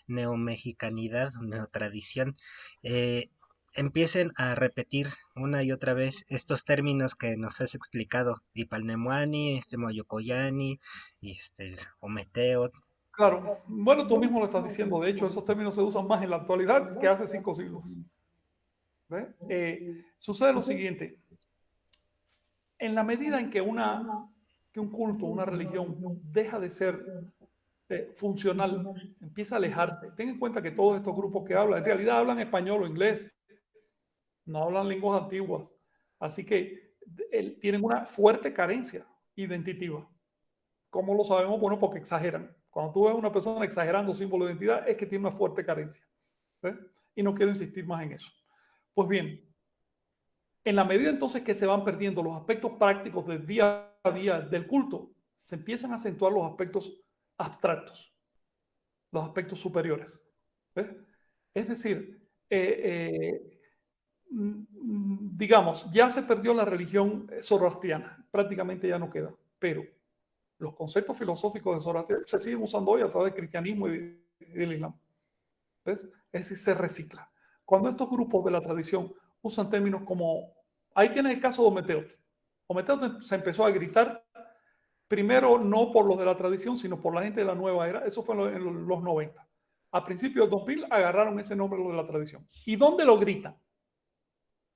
S4: neomexicanidad, neotradición, eh, empiecen a repetir una y otra vez estos términos que nos has explicado, Ipalnemuani, Moyocoyani, y Ometeo.
S3: Claro, bueno, tú mismo lo estás diciendo. De hecho, esos términos se usan más en la actualidad que hace 5 siglos. Sucede lo siguiente. En la medida en que un culto, una religión, deja de ser funcional, empieza a alejarse. Ten en cuenta que todos estos grupos que hablan, en realidad hablan español o inglés, no hablan lenguas antiguas. Así que tienen una fuerte carencia identitativa. ¿Cómo lo sabemos? Bueno, porque exageran. Cuando tú ves a una persona exagerando símbolo de identidad, es que tiene una fuerte carencia. Y no quiero insistir más en eso. Pues bien, en la medida entonces que se van perdiendo los aspectos prácticos del día a día del culto, se empiezan a acentuar los aspectos abstractos, los aspectos superiores. ¿Ves? Es decir, digamos, ya se perdió la religión zoroastriana, prácticamente ya no queda, pero los conceptos filosóficos de Zoroastro se siguen usando hoy a través del cristianismo y del islam. ¿Ves? Es decir, se recicla. Cuando estos grupos de la tradición usan términos como, ahí tienes el caso de Ometeotl. Ometeotl se empezó a gritar, primero no por los de la tradición, sino por la gente de la nueva era. Eso fue en los 90. A principios de 2000 agarraron ese nombre los de la tradición. ¿Y dónde lo gritan?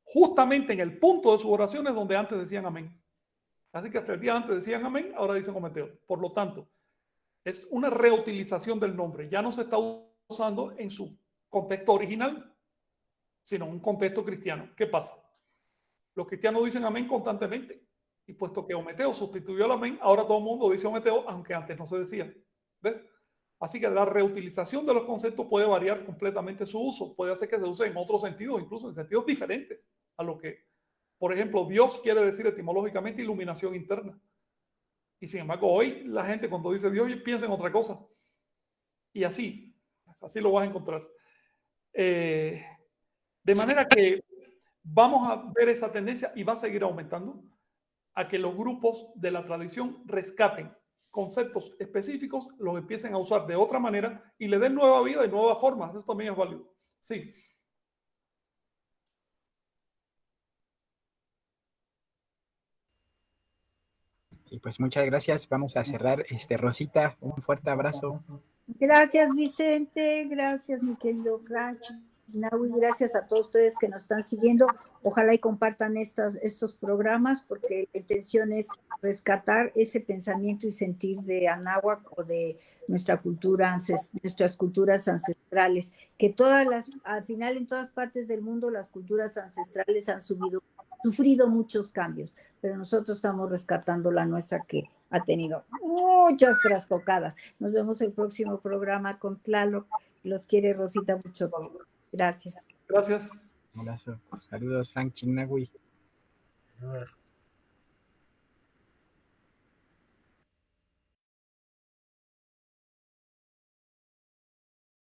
S3: Justamente en el punto de sus oraciones donde antes decían amén. Así que hasta el día antes decían amén, ahora dicen Ometeotl. Por lo tanto, es una reutilización del nombre. Ya no se está usando en su contexto original, sino en un contexto cristiano. ¿Qué pasa? Los cristianos dicen amén constantemente. Y puesto que Ometeo sustituyó el amén, ahora todo el mundo dice Ometeo, aunque antes no se decía. ¿Ves? Así que la reutilización de los conceptos puede variar completamente su uso. Puede hacer que se use en otros sentidos, incluso en sentidos diferentes a lo que, por ejemplo, Dios quiere decir etimológicamente iluminación interna. Y sin embargo, hoy la gente cuando dice Dios piensa en otra cosa. Y así lo vas a encontrar. De manera que vamos a ver esa tendencia y va a seguir aumentando a que los grupos de la tradición rescaten conceptos específicos, los empiecen a usar de otra manera y le den nueva vida y nuevas formas. Eso también es válido. Sí.
S1: Y pues muchas gracias. Vamos a cerrar. Rosita, un fuerte abrazo.
S2: Gracias, Vicente. Gracias, mi querido Frank. Nahui, gracias a todos ustedes que nos están siguiendo. Ojalá y compartan estos programas porque la intención es rescatar ese pensamiento y sentir de Anáhuac o de nuestra cultura, nuestras culturas ancestrales, que al final en todas partes del mundo las culturas ancestrales han sufrido muchos cambios, pero nosotros estamos rescatando la nuestra que ha tenido muchas trastocadas. Nos vemos el próximo programa con Tlaloc. Los quiere Rosita mucho. Gracias.
S3: Gracias.
S1: Un abrazo. Saludos, Frank Chinagui.
S4: Saludos.